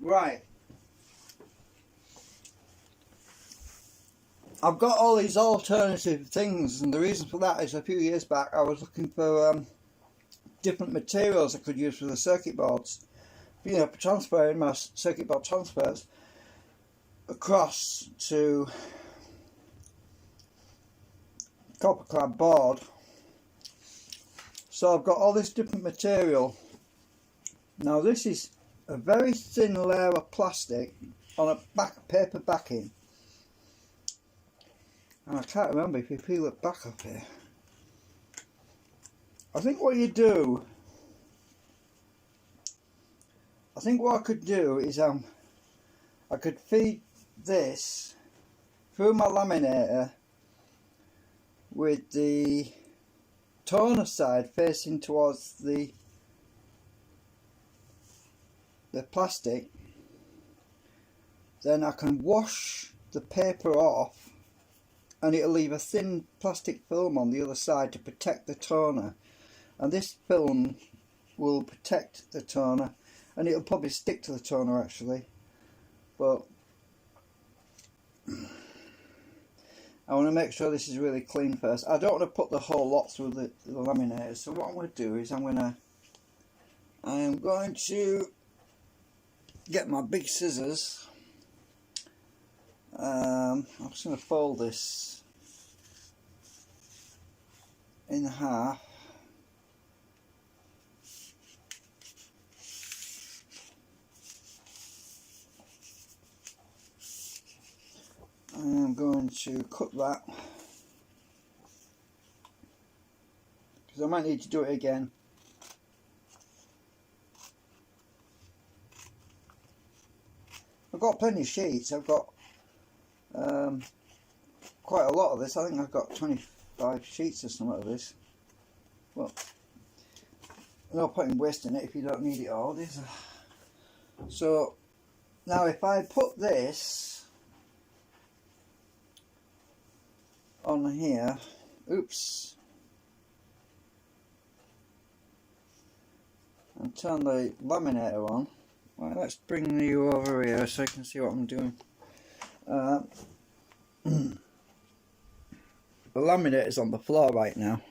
Right. I've got all these alternative things, and the reason for that is a few years back I was looking for different materials I could use for the circuit boards. You know, for transferring my circuit board transfers across to copper clad board. So I've got all this different material. Now this is a very thin layer of plastic on a paper backing, and I can't remember if you peel it back up here. I think what I could do is I could feed this through my laminator with the toner side facing towards the plastic. Then I can wash the paper off and it'll leave a thin plastic film on the other side to protect the toner, and this film will protect the toner, and it'll probably stick to the toner actually, but I want to make sure this is really clean first. I don't want to put the whole lot through the laminator, so what I'm going to do is I am going to get my big scissors. I'm just going to fold this in half. I'm going to cut that because I might need to do it again. I've got plenty of sheets. I've got quite a lot of this. I think I've got 25 sheets or something of this. Well, no point in wasting it if you don't need it all. So now if I put this on here, oops, and turn the laminator on. Right, let's bring you over here so you can see what I'm doing. The laminator is on the floor right now.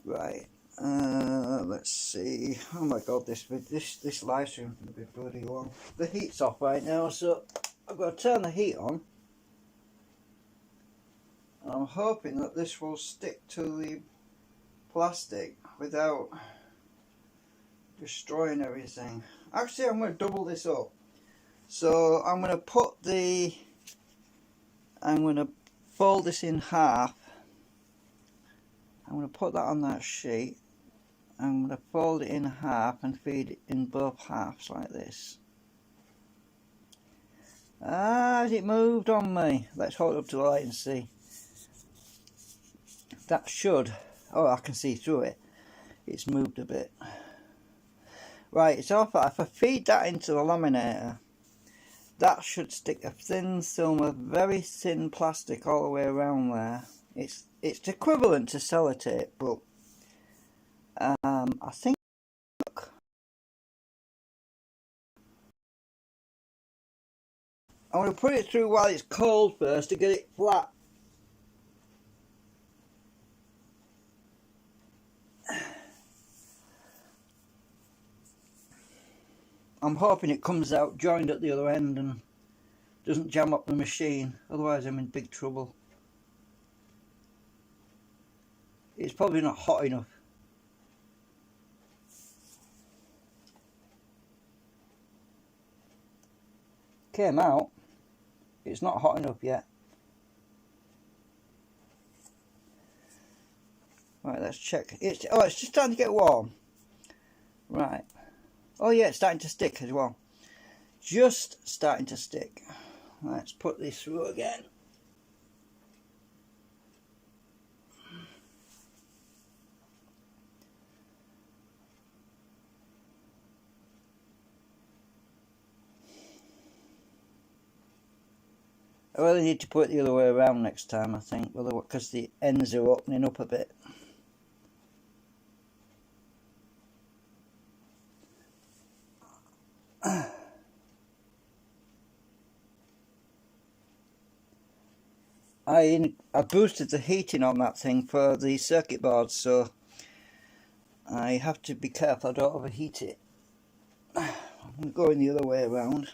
Right. Let's see. Oh my god, this live stream can be bloody long. The heat's off right now, so I've got to turn the heat on. And I'm hoping that this will stick to the plastic without destroying everything. Actually, I'm going to double this up. So I'm going to fold this in half. I'm going to put that on that sheet. I'm going to fold it in half and feed it in both halves like this. Ah, has it moved on me? Let's hold it up to the light and see. That should, oh, I can see through it. It's moved a bit. Right, it's off. If I feed that into the laminator, that should stick a thin film of very thin plastic all the way around there. It's equivalent to sellotape, but I think I'm going to put it through while it's cold first to get it flat. I'm hoping it comes out joined at the other end and doesn't jam up the machine, otherwise I'm in big trouble. It's probably not hot enough. Came out. It's not hot enough yet. Right, let's check. It's just starting to get warm. Right. Oh yeah, it's starting to stick as well. Just starting to stick. Let's put this through again. I really need to put it the other way around next time, I think, because the ends are opening up a bit. I boosted the heating on that thing for the circuit board, so I have to be careful I don't overheat it. I'm going the other way around.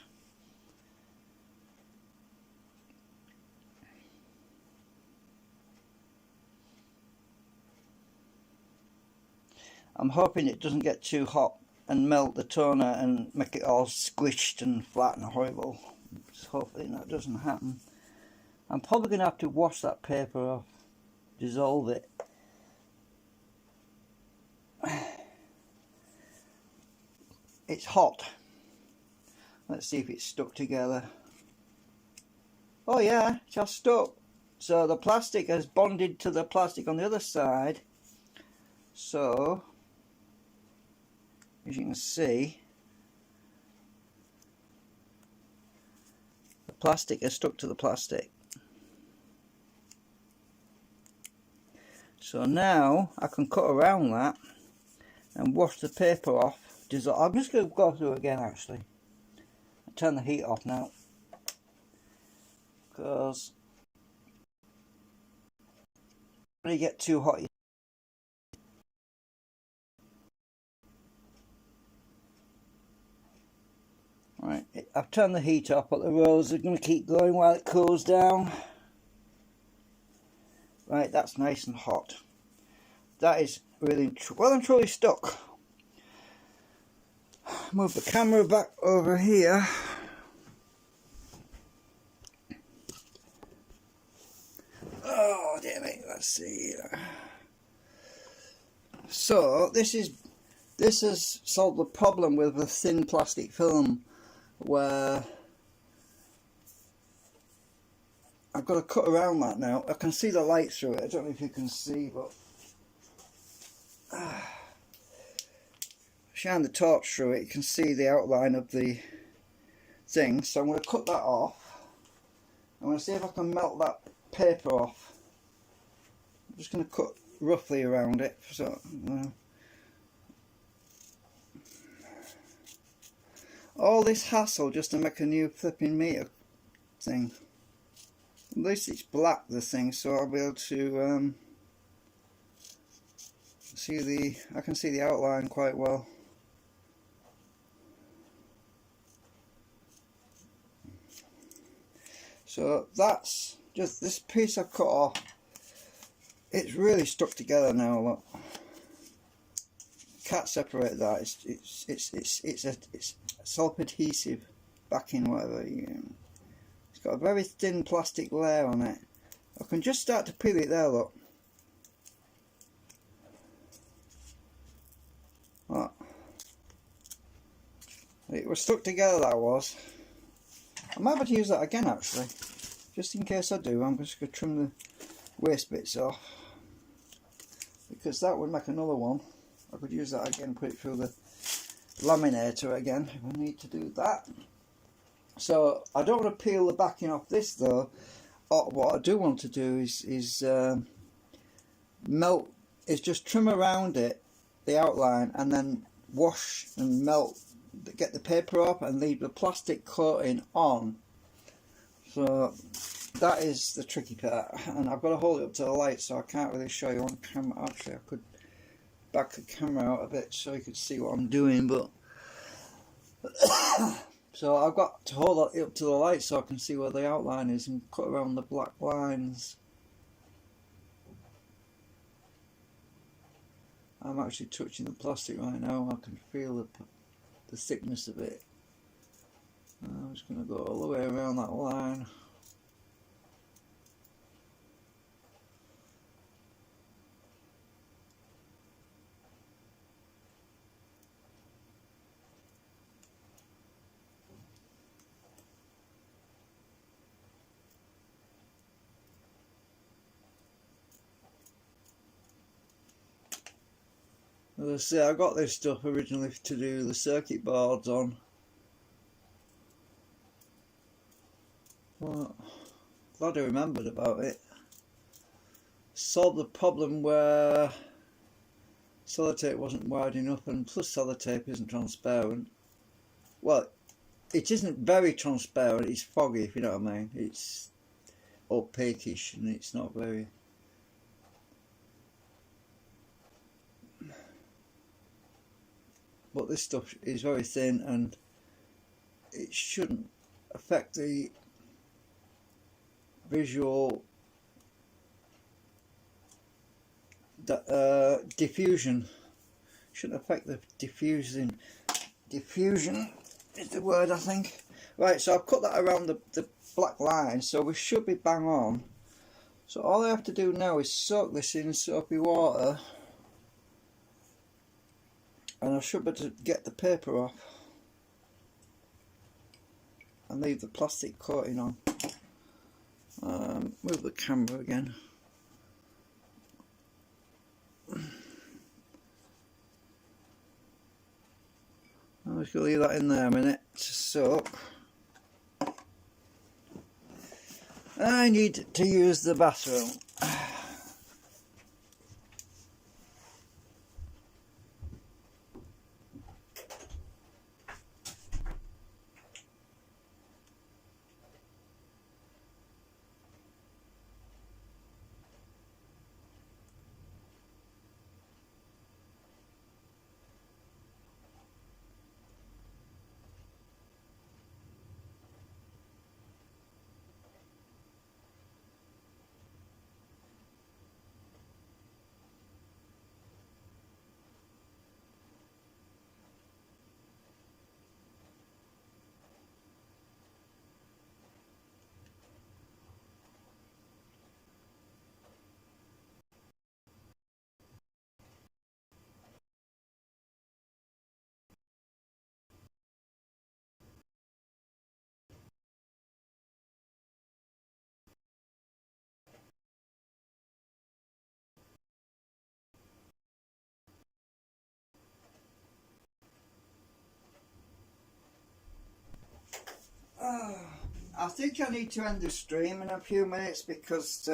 I'm hoping it doesn't get too hot and melt the toner and make it all squished and flat and horrible. So hopefully that doesn't happen. I'm probably going to have to wash that paper off, dissolve it. It's hot. Let's see if it's stuck together. Oh yeah, it's just stuck. So the plastic has bonded to the plastic on the other side. So, as you can see, the plastic is stuck to the plastic. So now I can cut around that and wash the paper off. I'm just going to go through it again actually. I'll turn the heat off now, because when you get too hot, right, I've turned the heat off, but the rolls are going to keep going while it cools down. Right, that's nice and hot. That is really well and truly stuck. Move the camera back over here. Oh damn it, let's see. So this has solved the problem with the thin plastic film, where I've got to cut around that now. I can see the light through it. I don't know if you can see, but shine the torch through it, you can see the outline of the thing. So I'm going to cut that off. I'm going to see if I can melt that paper off. just going to cut roughly around it. So all this hassle just to make a new flipping meter thing. At least it's black, the thing, so I'll be able to I can see the outline quite well. So that's just this piece I cut off. It's really stuck together now. Look, can't separate that. It's self-adhesive backing, whatever. It's got a very thin plastic layer on it. I can just start to peel it there. Look. Look. It was stuck together. That was. I might have to use that again actually. Just in case I do, I'm just going to trim the waste bits off, because that would make another one. I could use that again, put it through the laminator again if I need to do that. So I don't want to peel the backing off this though. What I do want to do is just trim around it, the outline, and then wash and melt, get the paper up and leave the plastic coating on. So that is the tricky part, and I've got to hold it up to the light, so I can't really show you on camera. Actually, I could back the camera out a bit so you could see what I'm doing, but so I've got to hold it up to the light so I can see where the outline is and cut around the black lines. I'm actually touching the plastic right now. I can feel the thickness of it. I'm just going to go all the way around that line. As I say, I got this stuff originally to do the circuit boards on. Well, glad I remembered about it. Solved the problem where sellotape wasn't wide enough, and plus sellotape isn't transparent. Well, it isn't very transparent, it's foggy, if you know what I mean. It's opaque-ish and it's not very... But this stuff is very thin and it shouldn't affect the visual diffusion. Shouldn't affect the diffusion. Diffusion is the word, I think. Right, so I've cut that around the black line, so we should be bang on. So all I have to do now is soak this in soapy water, and I should be able to get the paper off and leave the plastic coating on. Move the camera again. I'm just going to leave that in there a minute to soak. I need to use the bathroom. I think I need to end the stream in a few minutes because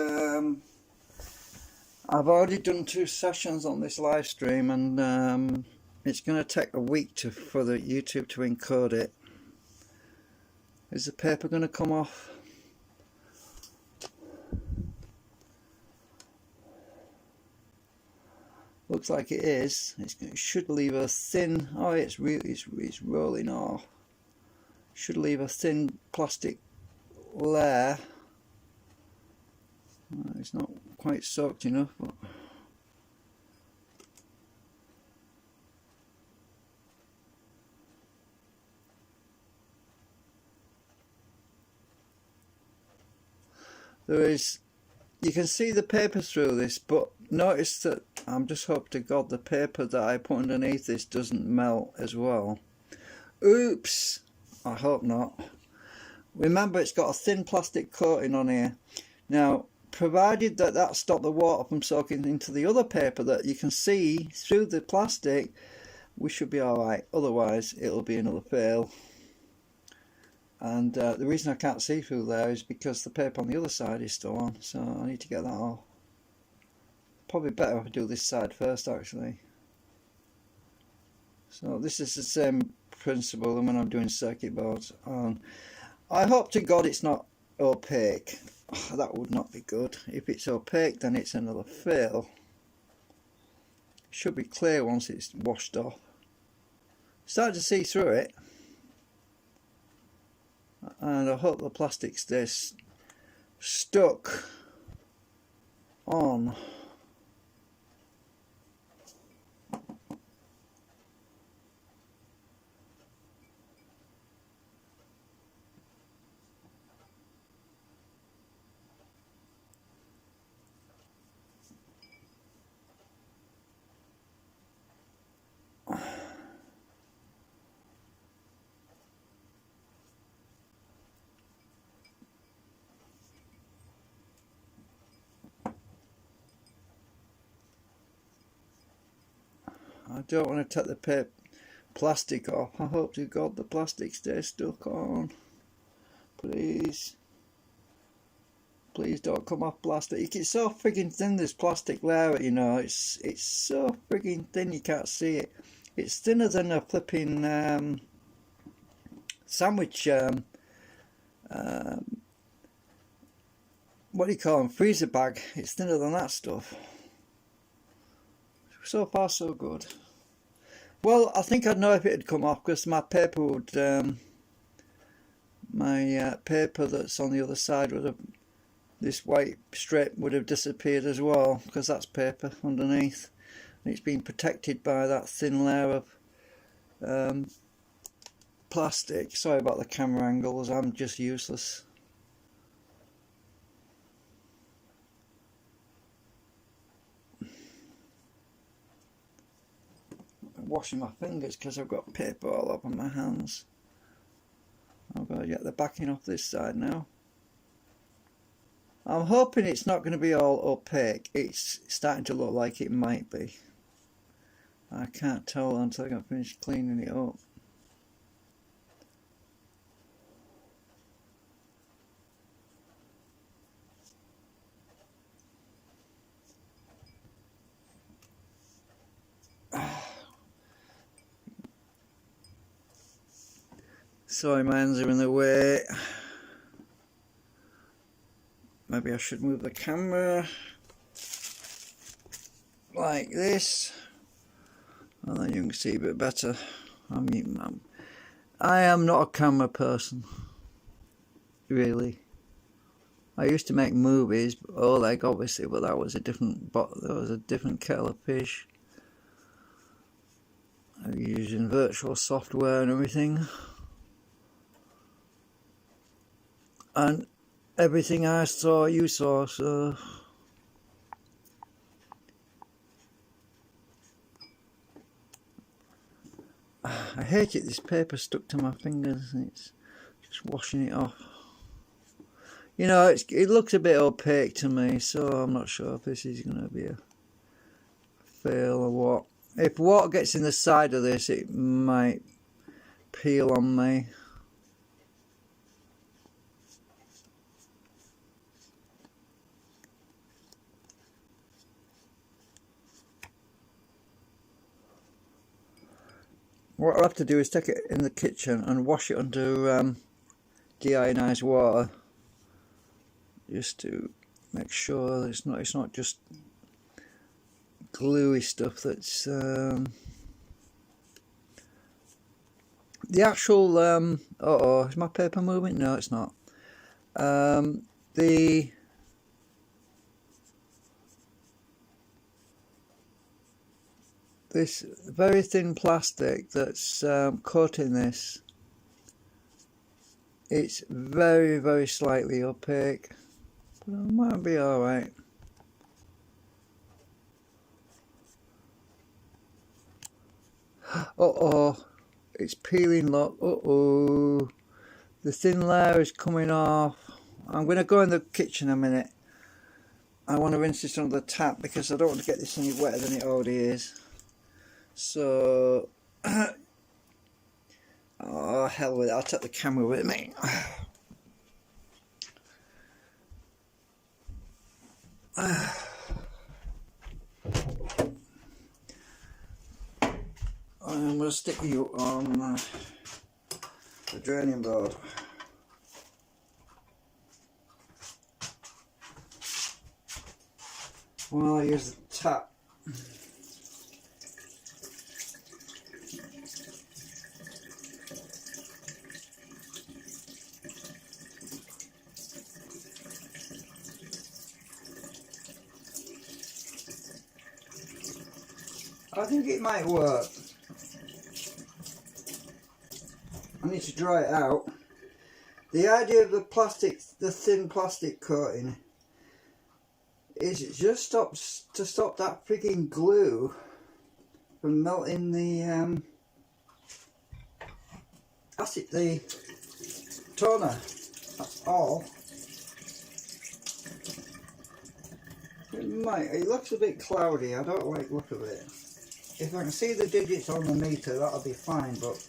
I've already done 2 sessions on this live stream, and it's going to take a week for the YouTube to encode it. Is the paper going to come off? Looks like it is. It should leave a thin. Oh, it's rolling off. Should leave a thin plastic layer. It's not quite soaked enough, but there is. You can see the paper through this, but notice that I'm just hoping to God the paper that I put underneath this doesn't melt as well. Oops! I hope not. Remember, it's got a thin plastic coating on here. Now, provided that stopped the water from soaking into the other paper that you can see through the plastic, we should be alright. Otherwise, it'll be another fail. And the reason I can't see through there is because the paper on the other side is still on, so I need to get that off. Probably better if I do this side first, actually. So this is the same principle than when I'm doing circuit boards. I hope to God it's not opaque. Oh, that would not be good. If it's opaque, then it's another fail. It should be clear once it's washed off. Start to see through it. And I hope the plastic stays stuck on. I don't want to take the plastic off. I hope to God the plastic stays stuck on. Please. Please don't come off plastic. It's so frigging thin, this plastic layer, you know. It's so frigging thin you can't see it. It's thinner than a flipping sandwich, what do you call them, freezer bag. It's thinner than that stuff. So far so good. Well, I think I'd know if it had come off because my paper would, paper that's on the other side would have, this white strip would have disappeared as well, because that's paper underneath. And it's been protected by that thin layer of plastic. Sorry about the camera angles, I'm just useless. Washing my fingers because I've got paper all over my hands. I've got to get the backing off this side now. I'm hoping it's not going to be all opaque. It's starting to look like it might be. I can't tell until I can finish cleaning it up. Sorry, my hands are in the way. Maybe I should move the camera like this, and then you can see a bit better. I am not a camera person, really. I used to make movies, Oleg obviously, but that was a different. There was a different kettle of fish. I was using virtual software and everything. And everything I saw, you saw, so I hate it, this paper stuck to my fingers and it's just washing it off. You know, it looks a bit opaque to me, so I'm not sure if this is going to be a fail or what. If water gets in the side of this, it might peel on me. what I'll have to do is take it in the kitchen and wash it under deionized water, just to make sure that it's not just gluey stuff that's the actual uh-oh, is my paper moving? No, it's not. This very thin plastic that's coating this, it's very, very slightly opaque, but it might be alright. Uh-oh, it's peeling, look. Uh-oh, the thin layer is coming off. I'm going to go in the kitchen a minute. I want to rinse this under the tap because I don't want to get this any wetter than it already is. So, oh hell with it, I'll take the camera with me. I'm going to stick you on the draining board. While I use the tap. I think it might work. I need to dry it out. The idea of the thin plastic coating is it just stops to stop that freaking glue from melting the toner. That's all. It looks a bit cloudy. I don't like the look of it. If I can see the digits on the meter, that'll be fine, but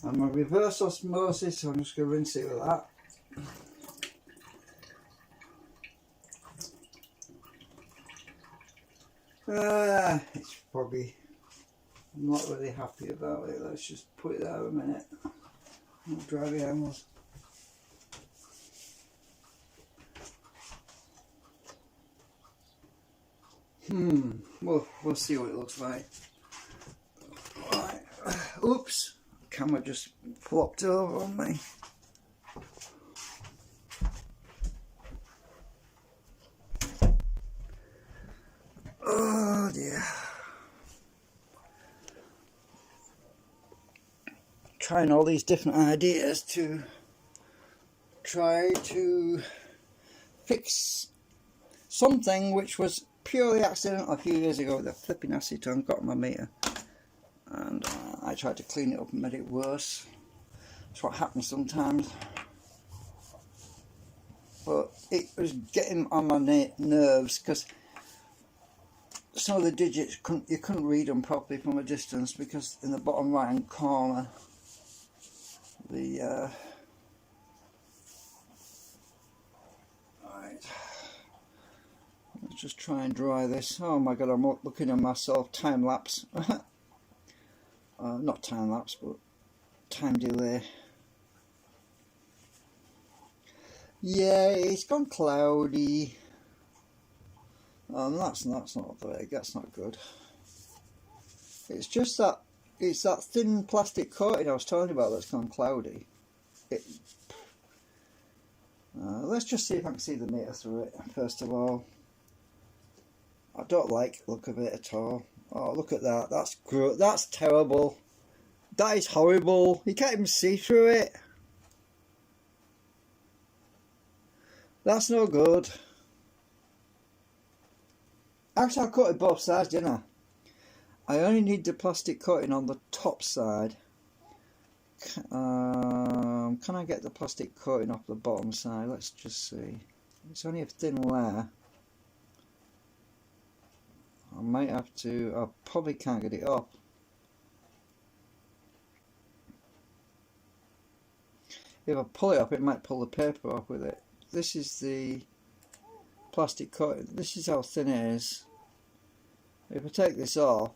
I'm a reverse osmosis, so I'm just going to rinse it with that. It's probably, I'm not really happy about it. Let's just put it there a minute. I'll dry the animals. We'll see what it looks like. Right. Oops, camera just flopped over on me. Oh dear. Trying all these different ideas to try to fix something which was purely accidental a few years ago with a flipping acetone got on my meter, and I tried to clean it up and made it worse. That's what happens sometimes. But it was getting on my nerves because some of the digits you couldn't read them properly from a distance, because in the bottom right hand corner the right. Let's just try and dry this. Oh my god, I'm looking at myself time lapse. Not time lapse, but time delay. Yeah, it's gone cloudy. That's not very. That's not good. It's just that it's that thin plastic coating I was talking about that's gone cloudy. Let's just see if I can see the meter through it first of all. I don't like the look of it at all. Oh, look at that. That's terrible. That is horrible. You can't even see through it. That's no good. Actually, I coated both sides, didn't I? I only need the plastic coating on the top side. Can I get the plastic coating off the bottom side? Let's just see. It's only a thin layer. I might have to, I probably can't get it off. If I pull it up, it might pull the paper off with it. This is the plastic coating. This is how thin it is. If I take this off,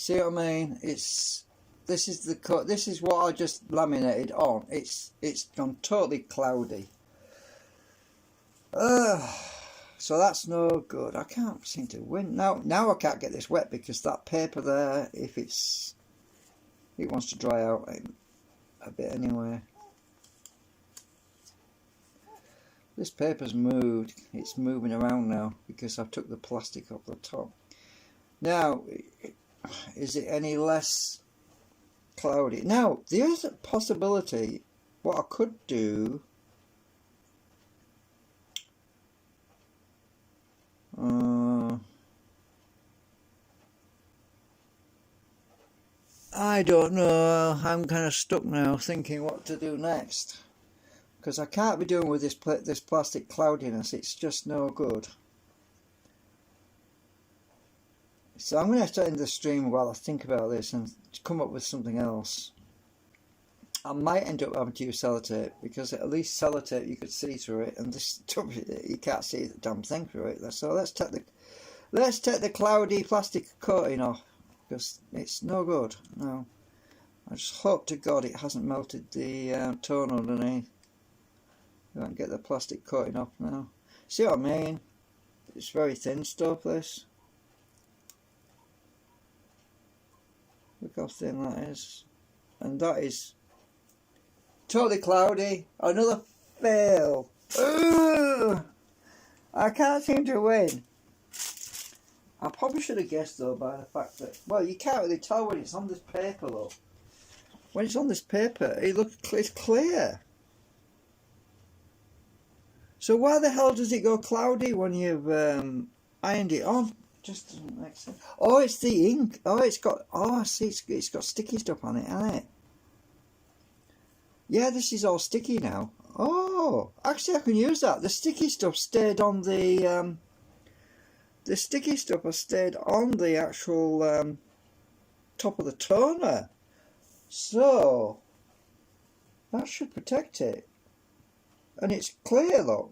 See what I mean? This is the cut. This is what I just laminated on. It's gone totally cloudy. So that's no good. I can't seem to win. Now I can't get this wet because that paper there, if it wants to dry out a bit anyway. This paper's moved. It's moving around now because I've took the plastic off the top. Now, is it any less cloudy? Now, there is a possibility. What I could do, I don't know. I'm kind of stuck now, thinking what to do next, because I can't be doing with this plastic cloudiness. It's just no good. So I'm going to have to end the stream while I think about this and come up with something else. I might end up having to use sellotape, because at least sellotape you could see through it, and this stuff you can't see the damn thing through it. So let's take the cloudy plastic coating off, because it's no good. No, I just hope to God it hasn't melted the tone underneath. I can't get the plastic coating off now. See what I mean? It's very thin stuff, this. Look how thin that is. And that is totally cloudy. Another fail. Ugh! I can't seem to win. I probably should have guessed though by the fact that, well, you can't really tell when it's on this paper though. When it's on this paper, it's clear. So why the hell does it go cloudy when you've ironed it on? Just doesn't make sense. Oh, it's the ink. Oh, it's got. Oh, I see. It's got sticky stuff on it, hasn't it? Yeah, this is all sticky now. Oh, actually, I can use that. The sticky stuff stayed on the. The sticky stuff has stayed on the actual top of the toner, so that should protect it. And it's clear though.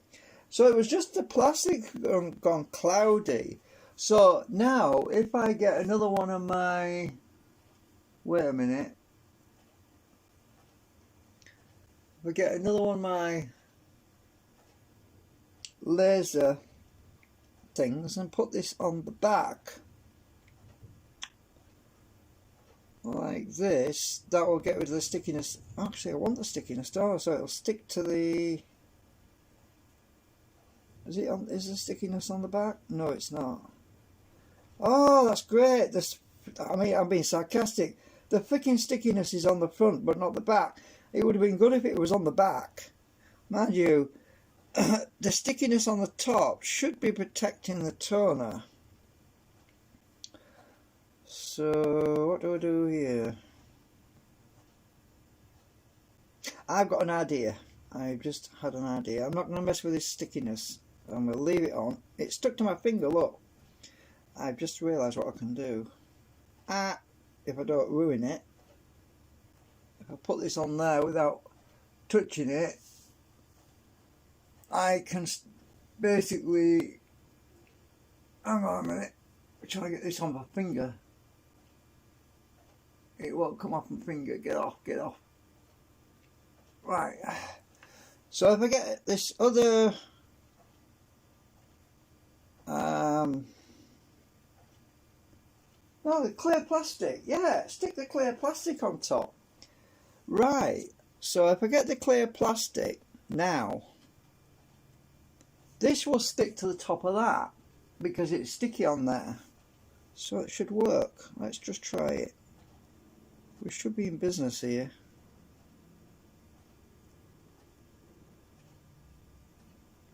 So it was just the plastic gone cloudy. So now, if I get another one of my, wait a minute, if I get another one of my laser things and put this on the back, like this, that will get rid of the stickiness. Actually, I want the stickiness, don't I? So it'll stick to the, is the stickiness on the back? No, it's not. Oh, that's great. I mean, I'm being sarcastic. The freaking stickiness is on the front, but not the back. It would have been good if it was on the back. Mind you, the stickiness on the top should be protecting the toner. So, what do I do here? I've got an idea. I've just had an idea. I'm not going to mess with this stickiness. I'm going to leave it on. It's stuck to my finger, look. I've just realised what I can do. If I don't ruin it, if I put this on there without touching it, I can basically, hang on a minute, I'm trying to get this on my finger. It won't come off my finger. Get off. Right. So if I get this other no, the clear plastic. Yeah, stick the clear plastic on top. Right. So if I get the clear plastic now, this will stick to the top of that because it's sticky on there. So it should work. Let's just try it. We should be in business here.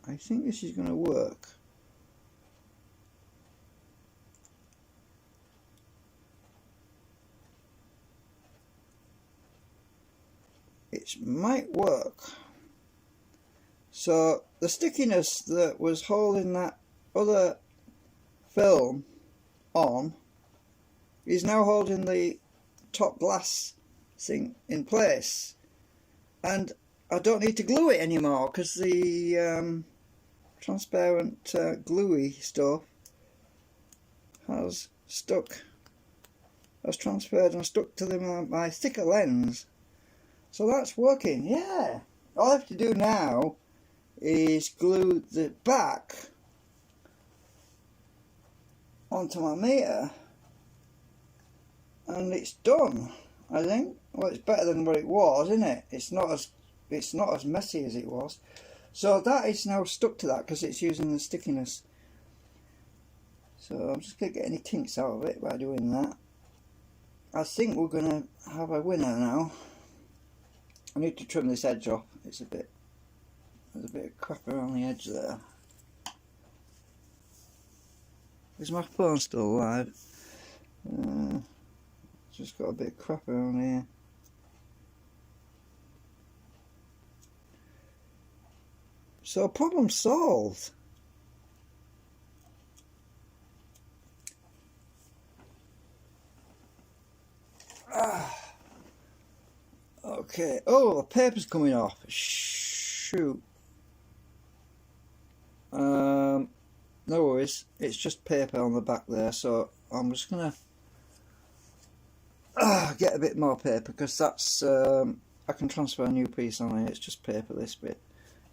I think this is going to work. It might work. So the stickiness that was holding that other film on is now holding the top glass thing in place, and I don't need to glue it anymore because the transparent gluey stuff has stuck has transferred and stuck to my thicker lens. So that's working, yeah. All I have to do now is glue the back onto my meter and it's done, I think. Well, it's better than what it was, isn't it? It's not as messy as it was. So that is now stuck to that because it's using the stickiness. So I'm just going to get any kinks out of it by doing that. I think we're going to have a winner now. I need to trim this edge off. There's a bit of crap around the edge there. Is my phone still alive? Just got a bit of crap around here. So problem solved. Okay. Oh, the paper's coming off. Shoot. No worries. It's just paper on the back there. So I'm just gonna get a bit more paper because that's I can transfer a new piece on it. It's just paper, this bit.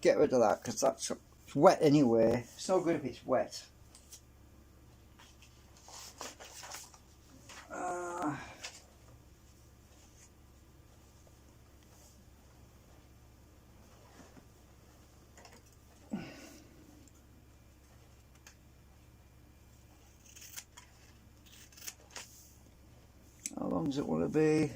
Get rid of that because that's it's wet anyway. It's no good if it's wet. How long does it want to be?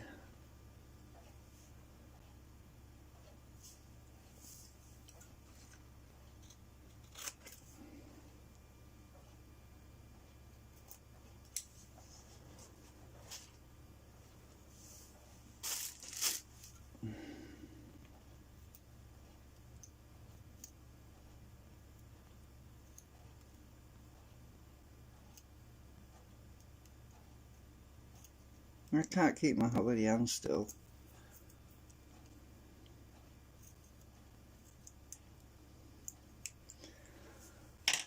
I can't keep my bloody hand still.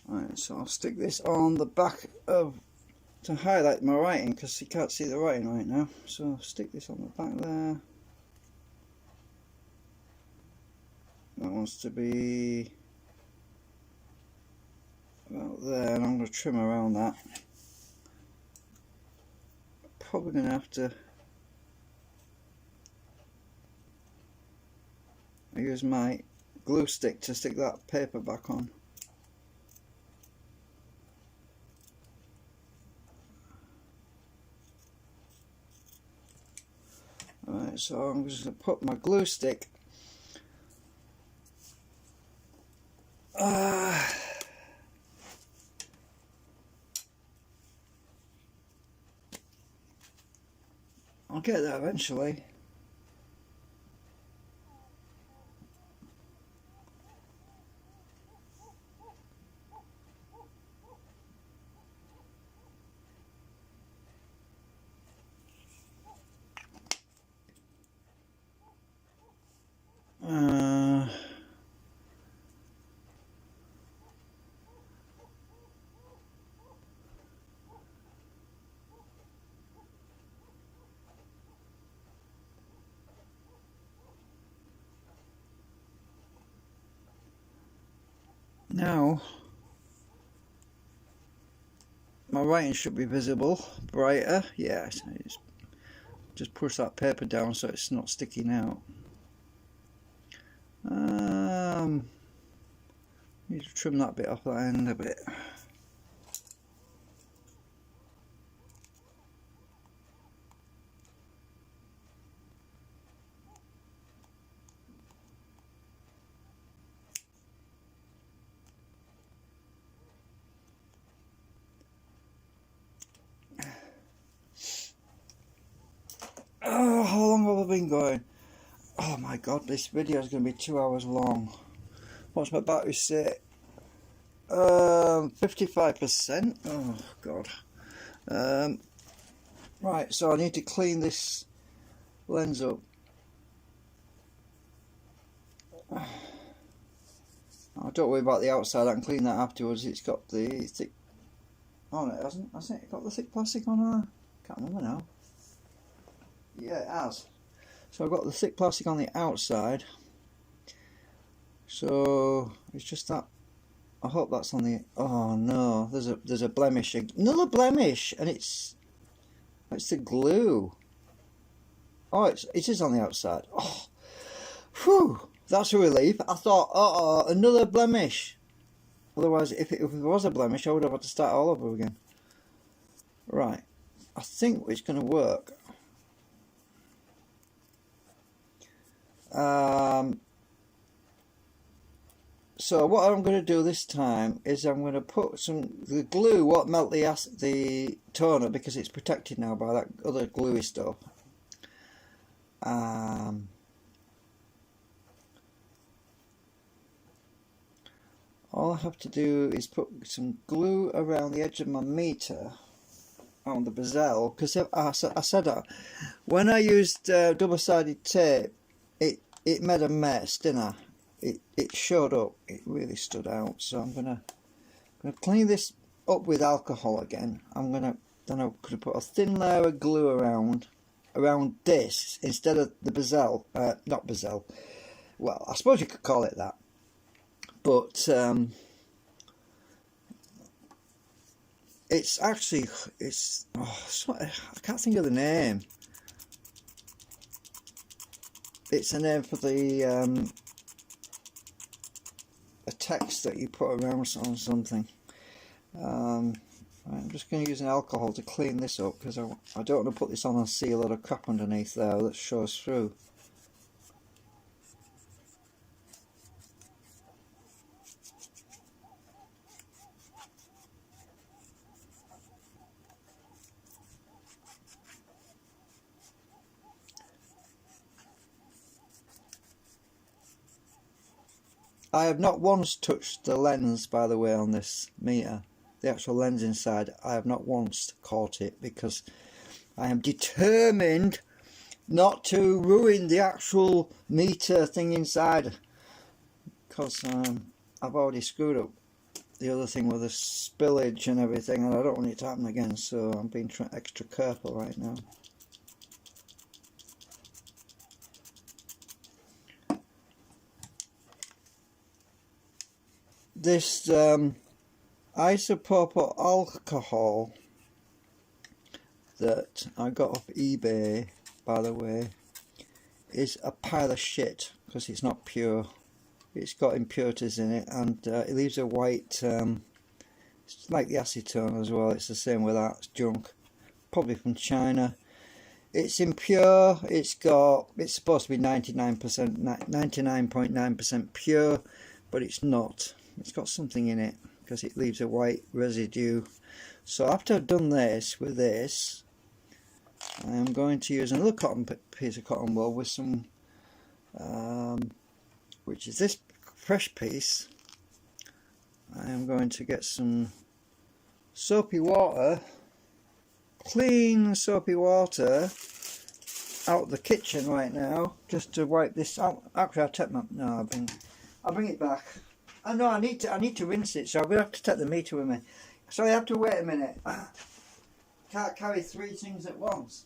Right, so I'll stick this on the back of to highlight my writing because you can't see the writing right now. So I'll stick this on the back there. That wants to be about there, and I'm going to trim around that. Probably going to have to use my glue stick to stick that paper back on. Alright, so I'm just going to put my glue stick I'll get there eventually. Now my writing should be visible, brighter. Yeah, just push that paper down so it's not sticking out. Need to trim that bit off that end a bit. Oh, how long have I been going? Oh my god, this video is going to be 2 hours long. What's my battery say? 55%. Oh god. Right, so I need to clean this lens up. Oh, don't worry about the outside, I can clean that afterwards. It's got the thick... Oh no, it hasn't it got the thick plastic on there? Can't remember now. Yeah, it has. So I've got the thick plastic on the outside. So it's just that. I hope that's on the. Oh no, there's a blemish. Another blemish, and it's the glue. Oh, it is on the outside. Oh, whew, that's a relief. I thought, oh, another blemish. Otherwise, if it was a blemish, I would have had to start all over again. Right, I think it's going to work. So what I'm going to do this time is I'm going to put the glue won't melt the toner because it's protected now by that other gluey stuff. All I have to do is put some glue around the edge of my meter on the bezel, because I said that when I used double-sided tape, it made a mess, didn't I? It showed up. It really stood out. So I'm gonna clean this up with alcohol again. I'm gonna put a thin layer of glue around this instead of the bezel. Not bezel. Well, I suppose you could call it that. But it's actually I can't think of the name. It's a name for the a text that you put around on something. I'm just going to use an alcohol to clean this up because I don't want to put this on and see a lot of crap underneath there that shows through. I have not once touched the lens, by the way, on this meter. The actual lens inside, I have not once caught it because I am determined not to ruin the actual meter thing inside, because I've already screwed up the other thing with the spillage and everything, and I don't want it to happen again, so I'm being extra careful right now. This isopropyl alcohol that I got off eBay, by the way, is a pile of shit because it's not pure. It's got impurities in it, and it leaves a white. It's like the acetone as well. It's the same with that. It's junk, probably from China. It's impure. It's supposed to be 99.9% pure, but it's not. It's got something in it because it leaves a white residue. So after I've done this with this, I am going to use another piece of cotton wool with some, which is this fresh piece. I am going to get some soapy water, clean soapy water, out of the kitchen right now, just to wipe this out. Actually, I'll take my I'll bring it back. I know I need to rinse it, so I'm gonna have to take the meter with me. So I have to wait a minute. Can't carry 3 things at once.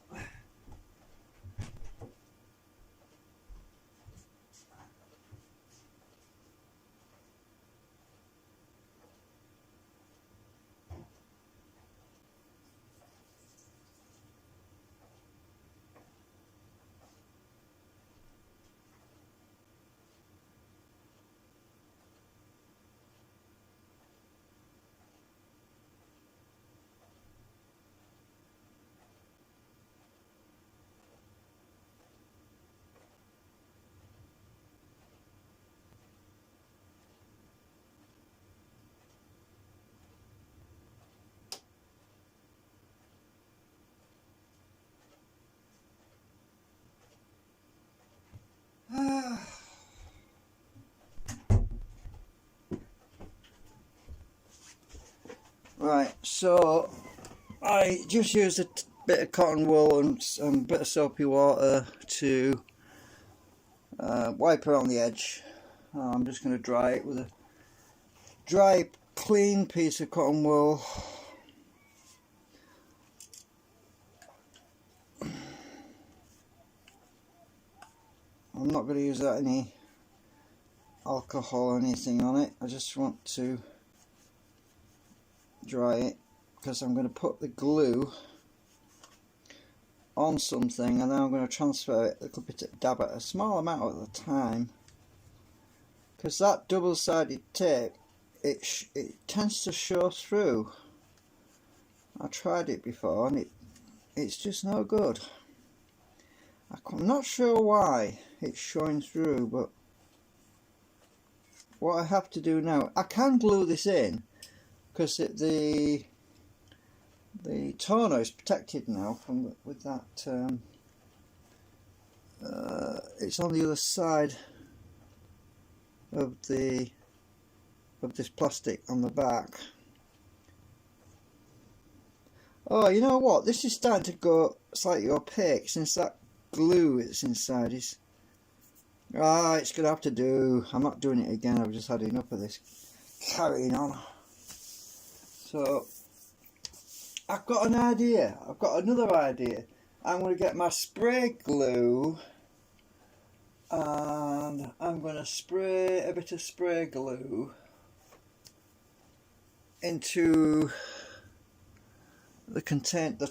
Right, so I just used a bit of cotton wool and a bit of soapy water to wipe around the edge. I'm just going to dry it with a dry, clean piece of cotton wool. I'm not going to use any alcohol or anything on it. I just want to dry it, because I'm going to put the glue on something and then I'm going to transfer it a little bit, dab it a small amount at a time, because that double-sided tape, it tends to show through. I tried it before and it's just no good. I'm not sure why it's showing through, but what I have to do now, I can glue this in because the toner is protected now from with that. It's on the other side of this plastic on the back. Oh, you know what? This is starting to go slightly opaque since that glue that's inside is. It's gonna have to do. I'm not doing it again. I've just had enough of this carrying on. So I've got an idea. I've got another idea. I'm going to get my spray glue and I'm going to spray a bit of spray glue into the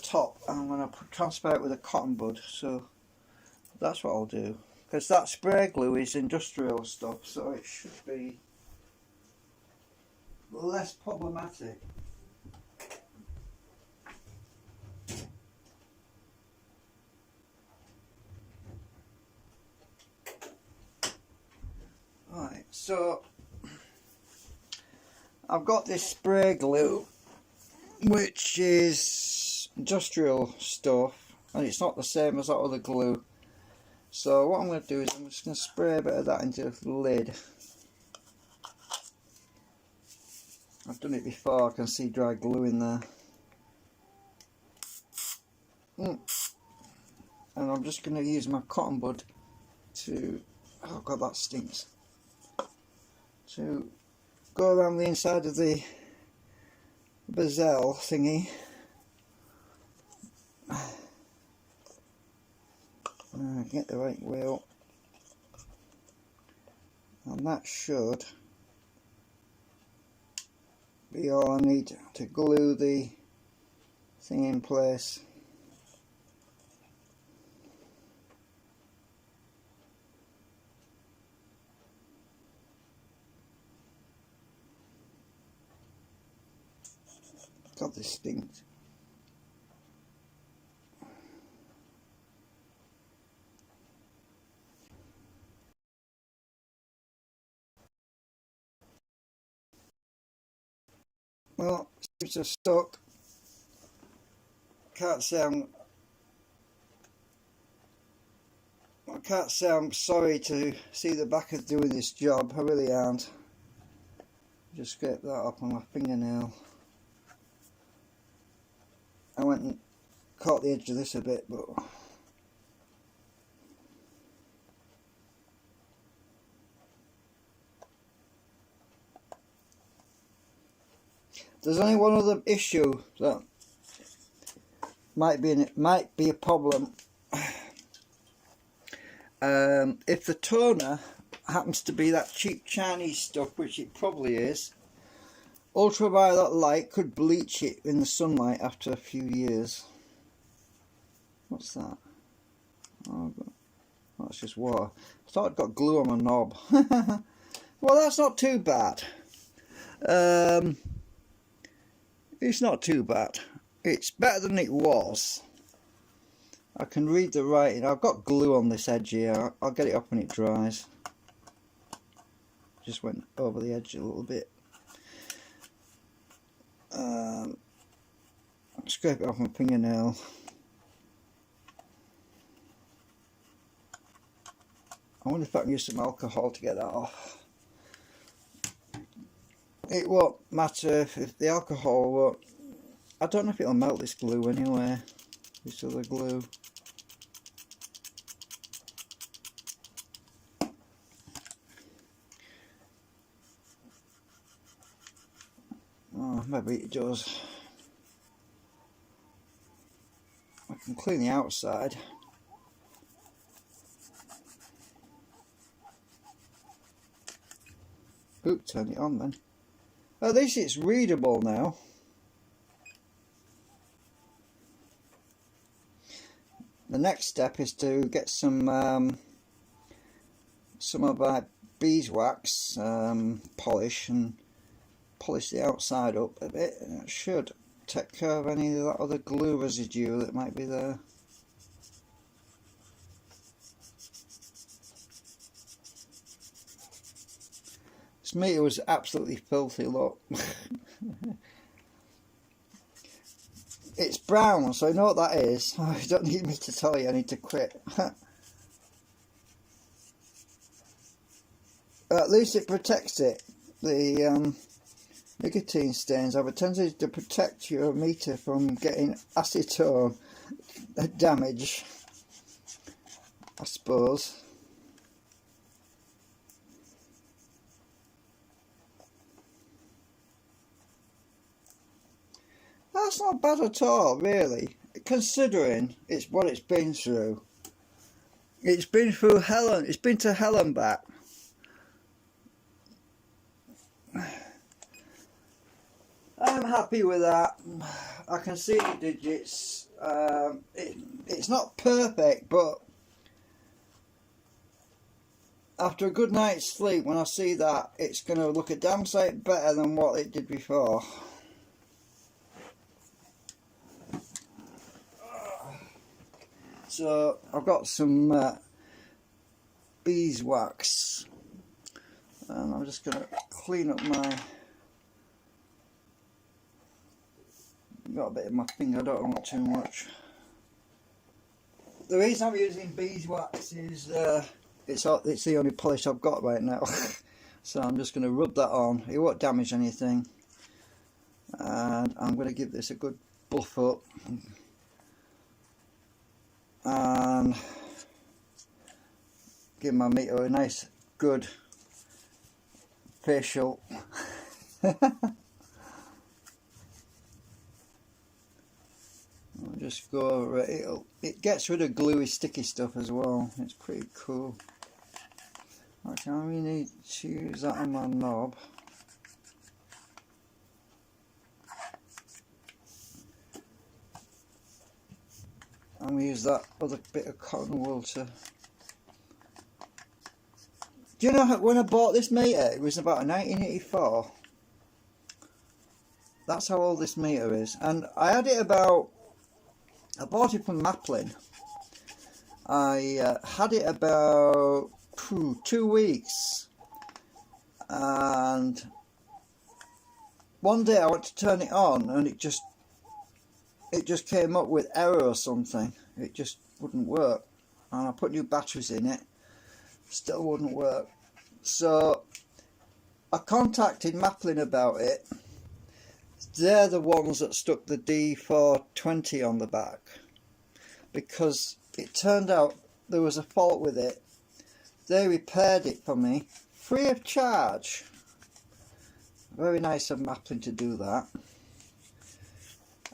top. I'm going to transfer it with a cotton bud. So that's what I'll do. Because that spray glue is industrial stuff, so it should be less problematic. Right, so I've got this spray glue which is industrial stuff and it's not the same as that other glue. So what I'm going to do is I'm just going to spray a bit of that into the lid. I've done it before, I can see dry glue in there. And I'm just going to use my cotton bud to, oh god that stinks, to go around the inside of the bezel thingy. Get the right wheel, and that should be all I need to glue the thing in place. God, this stinks. Well, seems to have stuck. I can't say I'm sorry to see the back of doing this job. I really aren't. Just scrape that up on my fingernail. I went and caught the edge of this a bit, but there's only one other issue that might be a problem. If the toner happens to be that cheap Chinese stuff, which it probably is, ultraviolet light could bleach it in the sunlight after a few years. What's that? Oh, that's just water. I thought I'd got glue on my knob. Well, that's not too bad. It's not too bad. It's better than it was. I can read the writing. I've got glue on this edge here. I'll get it up when it dries. Just went over the edge a little bit. Scrape it off my fingernail. I wonder if I can use some alcohol to get that off. It won't matter if the alcohol won't. I don't know if it'll melt this glue anyway. This other glue. Oh, maybe it does. I can clean the outside. Oop, turn it on then. At least it's readable now. The next step is to get some of our beeswax polish and polish the outside up a bit. That should take care of any of that other glue residue that might be there. This meter was absolutely filthy, look. It's brown, so I know what that is. Oh, you don't need me to tell you, I need to quit. At least it protects it. The nicotine stains have a tendency to protect your meter from getting acetone damage, I suppose. That's not bad at all, really, considering it's what it's been through. It's been through hell, it's been to hell and back. I'm happy with that. I can see the digits. It's not perfect, but after a good night's sleep, when I see that, it's going to look a damn sight better than what it did before. So I've got some beeswax, and I'm just going to clean up my... Got a bit in my finger, I don't want too much. The reason I'm using beeswax is it's the only polish I've got right now. So I'm just going to rub that on. It won't damage anything, and I'm going to give this a good buff up and give my meter a nice good facial. I'll just go over it. It gets rid of gluey sticky stuff as well. It's pretty cool. Actually, I really need to use that on my knob. I'm going to use that other bit of cotton wool to... Do you know when I bought this meter, it was about 1984. That's how old this meter is. And I had it about... I bought it from Maplin. I had it about 2 weeks. And one day I went to turn it on and it just came up with error or something. It just wouldn't work, and I put new batteries in it, still wouldn't work. So I contacted Maplin about it. They're the ones that stuck the D420 on the back, because it turned out there was a fault with it. They repaired it for me free of charge. Very nice of Maplin to do that.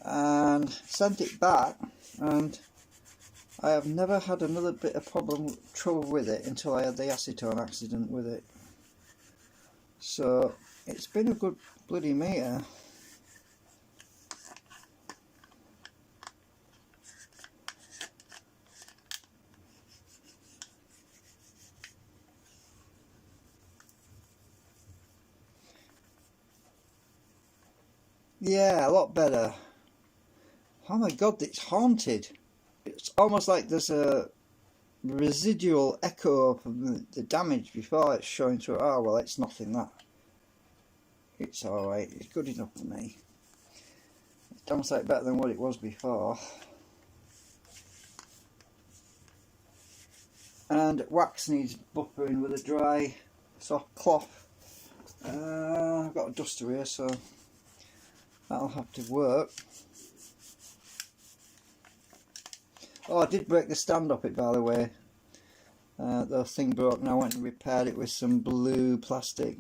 And sent it back, and I have never had another bit of trouble with it until I had the acetone accident with it. So it's been a good bloody meter. Yeah, a lot better. Oh my god, it's haunted. It's almost like there's a residual echo from the damage before it's showing through. Oh well, it's nothing that. It's alright, it's good enough for me. It's damn sight better than what it was before. And wax needs buffering with a dry soft cloth. I've got a duster here, so that'll have to work. Oh, I did break the stand off it, by the way. The thing broke and I went and repaired it with some blue plastic.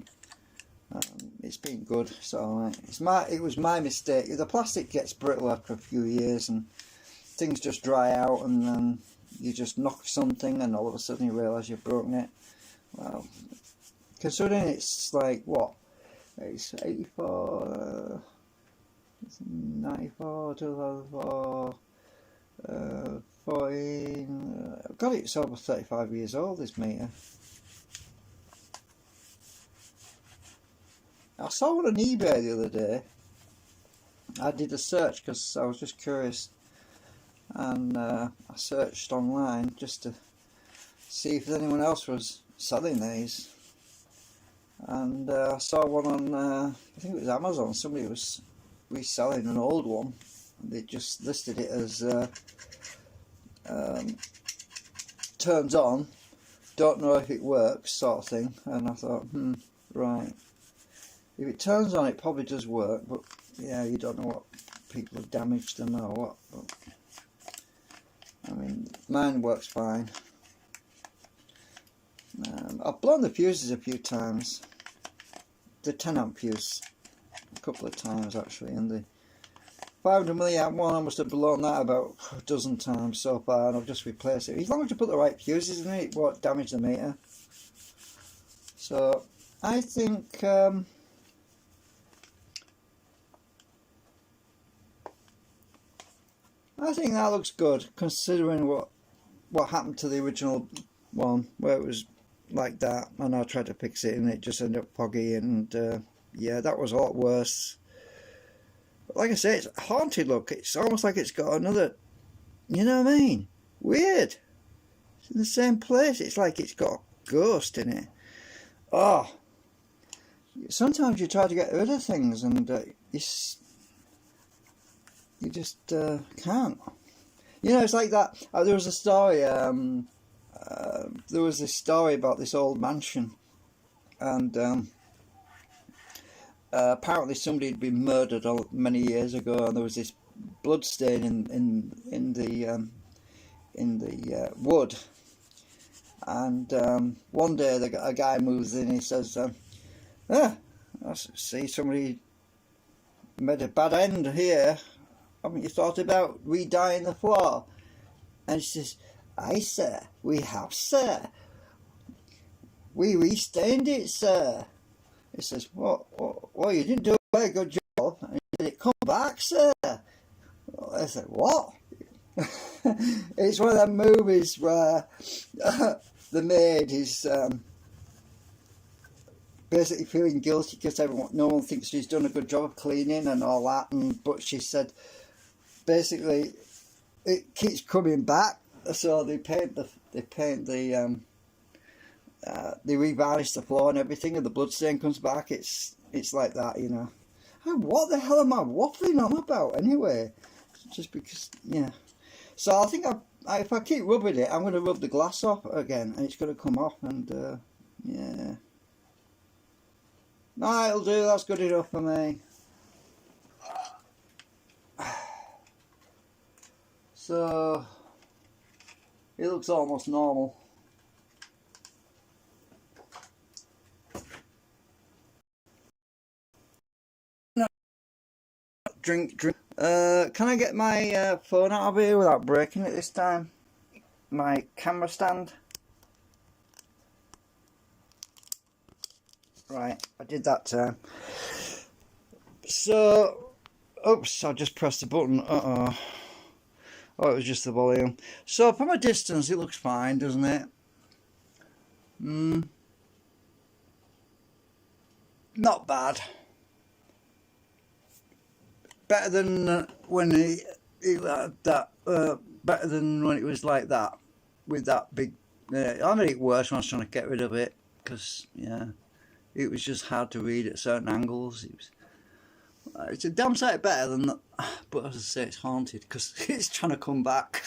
It's been good, it's alright. It was my mistake. The plastic gets brittle after a few years and things just dry out, and then you just knock something and all of a sudden you realise you've broken it. Well, considering it's like, what, it's 84, 94, 2004, 14, God, it's over 35 years old, this meter. I saw one on eBay the other day. I did a search because I was just curious, and I searched online just to see if anyone else was selling these, and I saw one on I think it was Amazon. Somebody was reselling an old one. They just listed it as turns on, don't know if it works, sort of thing. And I thought, right, if it turns on it probably does work, but yeah, you don't know what people have damaged them or what. But, I mean, mine works fine. I've blown the fuses a few times, the 10 amp fuse a couple of times actually, and the 500 milliamp one I must have blown that about a dozen times so far, and I've just replaced it. As long as you put the right fuses in it, it won't damage the meter. So I think that looks good, considering what happened to the original one where it was like that, and I tried to fix it and it just ended up foggy, and yeah, that was a lot worse. But like I say, it's haunted look. It's almost like it's got another, you know what I mean? Weird. It's in the same place. It's like it's got a ghost in it. Oh, sometimes you try to get rid of things and you just can't. You know, it's like that. There was a story. There was this story about this old mansion, and apparently somebody had been murdered many years ago, and there was this blood stain in the wood. And one day a guy moves in. He says, "I see somebody made a bad end here. Haven't you thought about re-dyeing the floor?" And he says, "Aye, sir, we have, sir. We re-stained it, sir." He says, well, you didn't do a very good job." And he said, "It come back, sir." I said, "What?" It's one of them movies where the maid is basically feeling guilty because no one thinks she's done a good job of cleaning and all that, but she said basically it keeps coming back, so they revarnish the floor and everything, and the bloodstain comes back. It's like that, you know. What the hell am I waffling on about anyway? Just because, yeah. So I think if I keep rubbing it, I'm going to rub the glass off again, and it's going to come off, and yeah. No, it'll do. That's good enough for me. So it looks almost normal. Drink. Can I get my phone out of here without breaking it this time? My camera stand. Right, I did that time. So, oops, I just pressed the button. Oh, it was just the volume. So from a distance, it looks fine, doesn't it? Not bad. Better than when better than when it was like that, with that big. I made it worse when I was trying to get rid of it, because yeah, it was just hard to read at certain angles. It's a damn sight better than that, but as I say, it's haunted because it's trying to come back.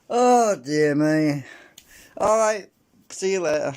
Oh dear me. All right, see you later.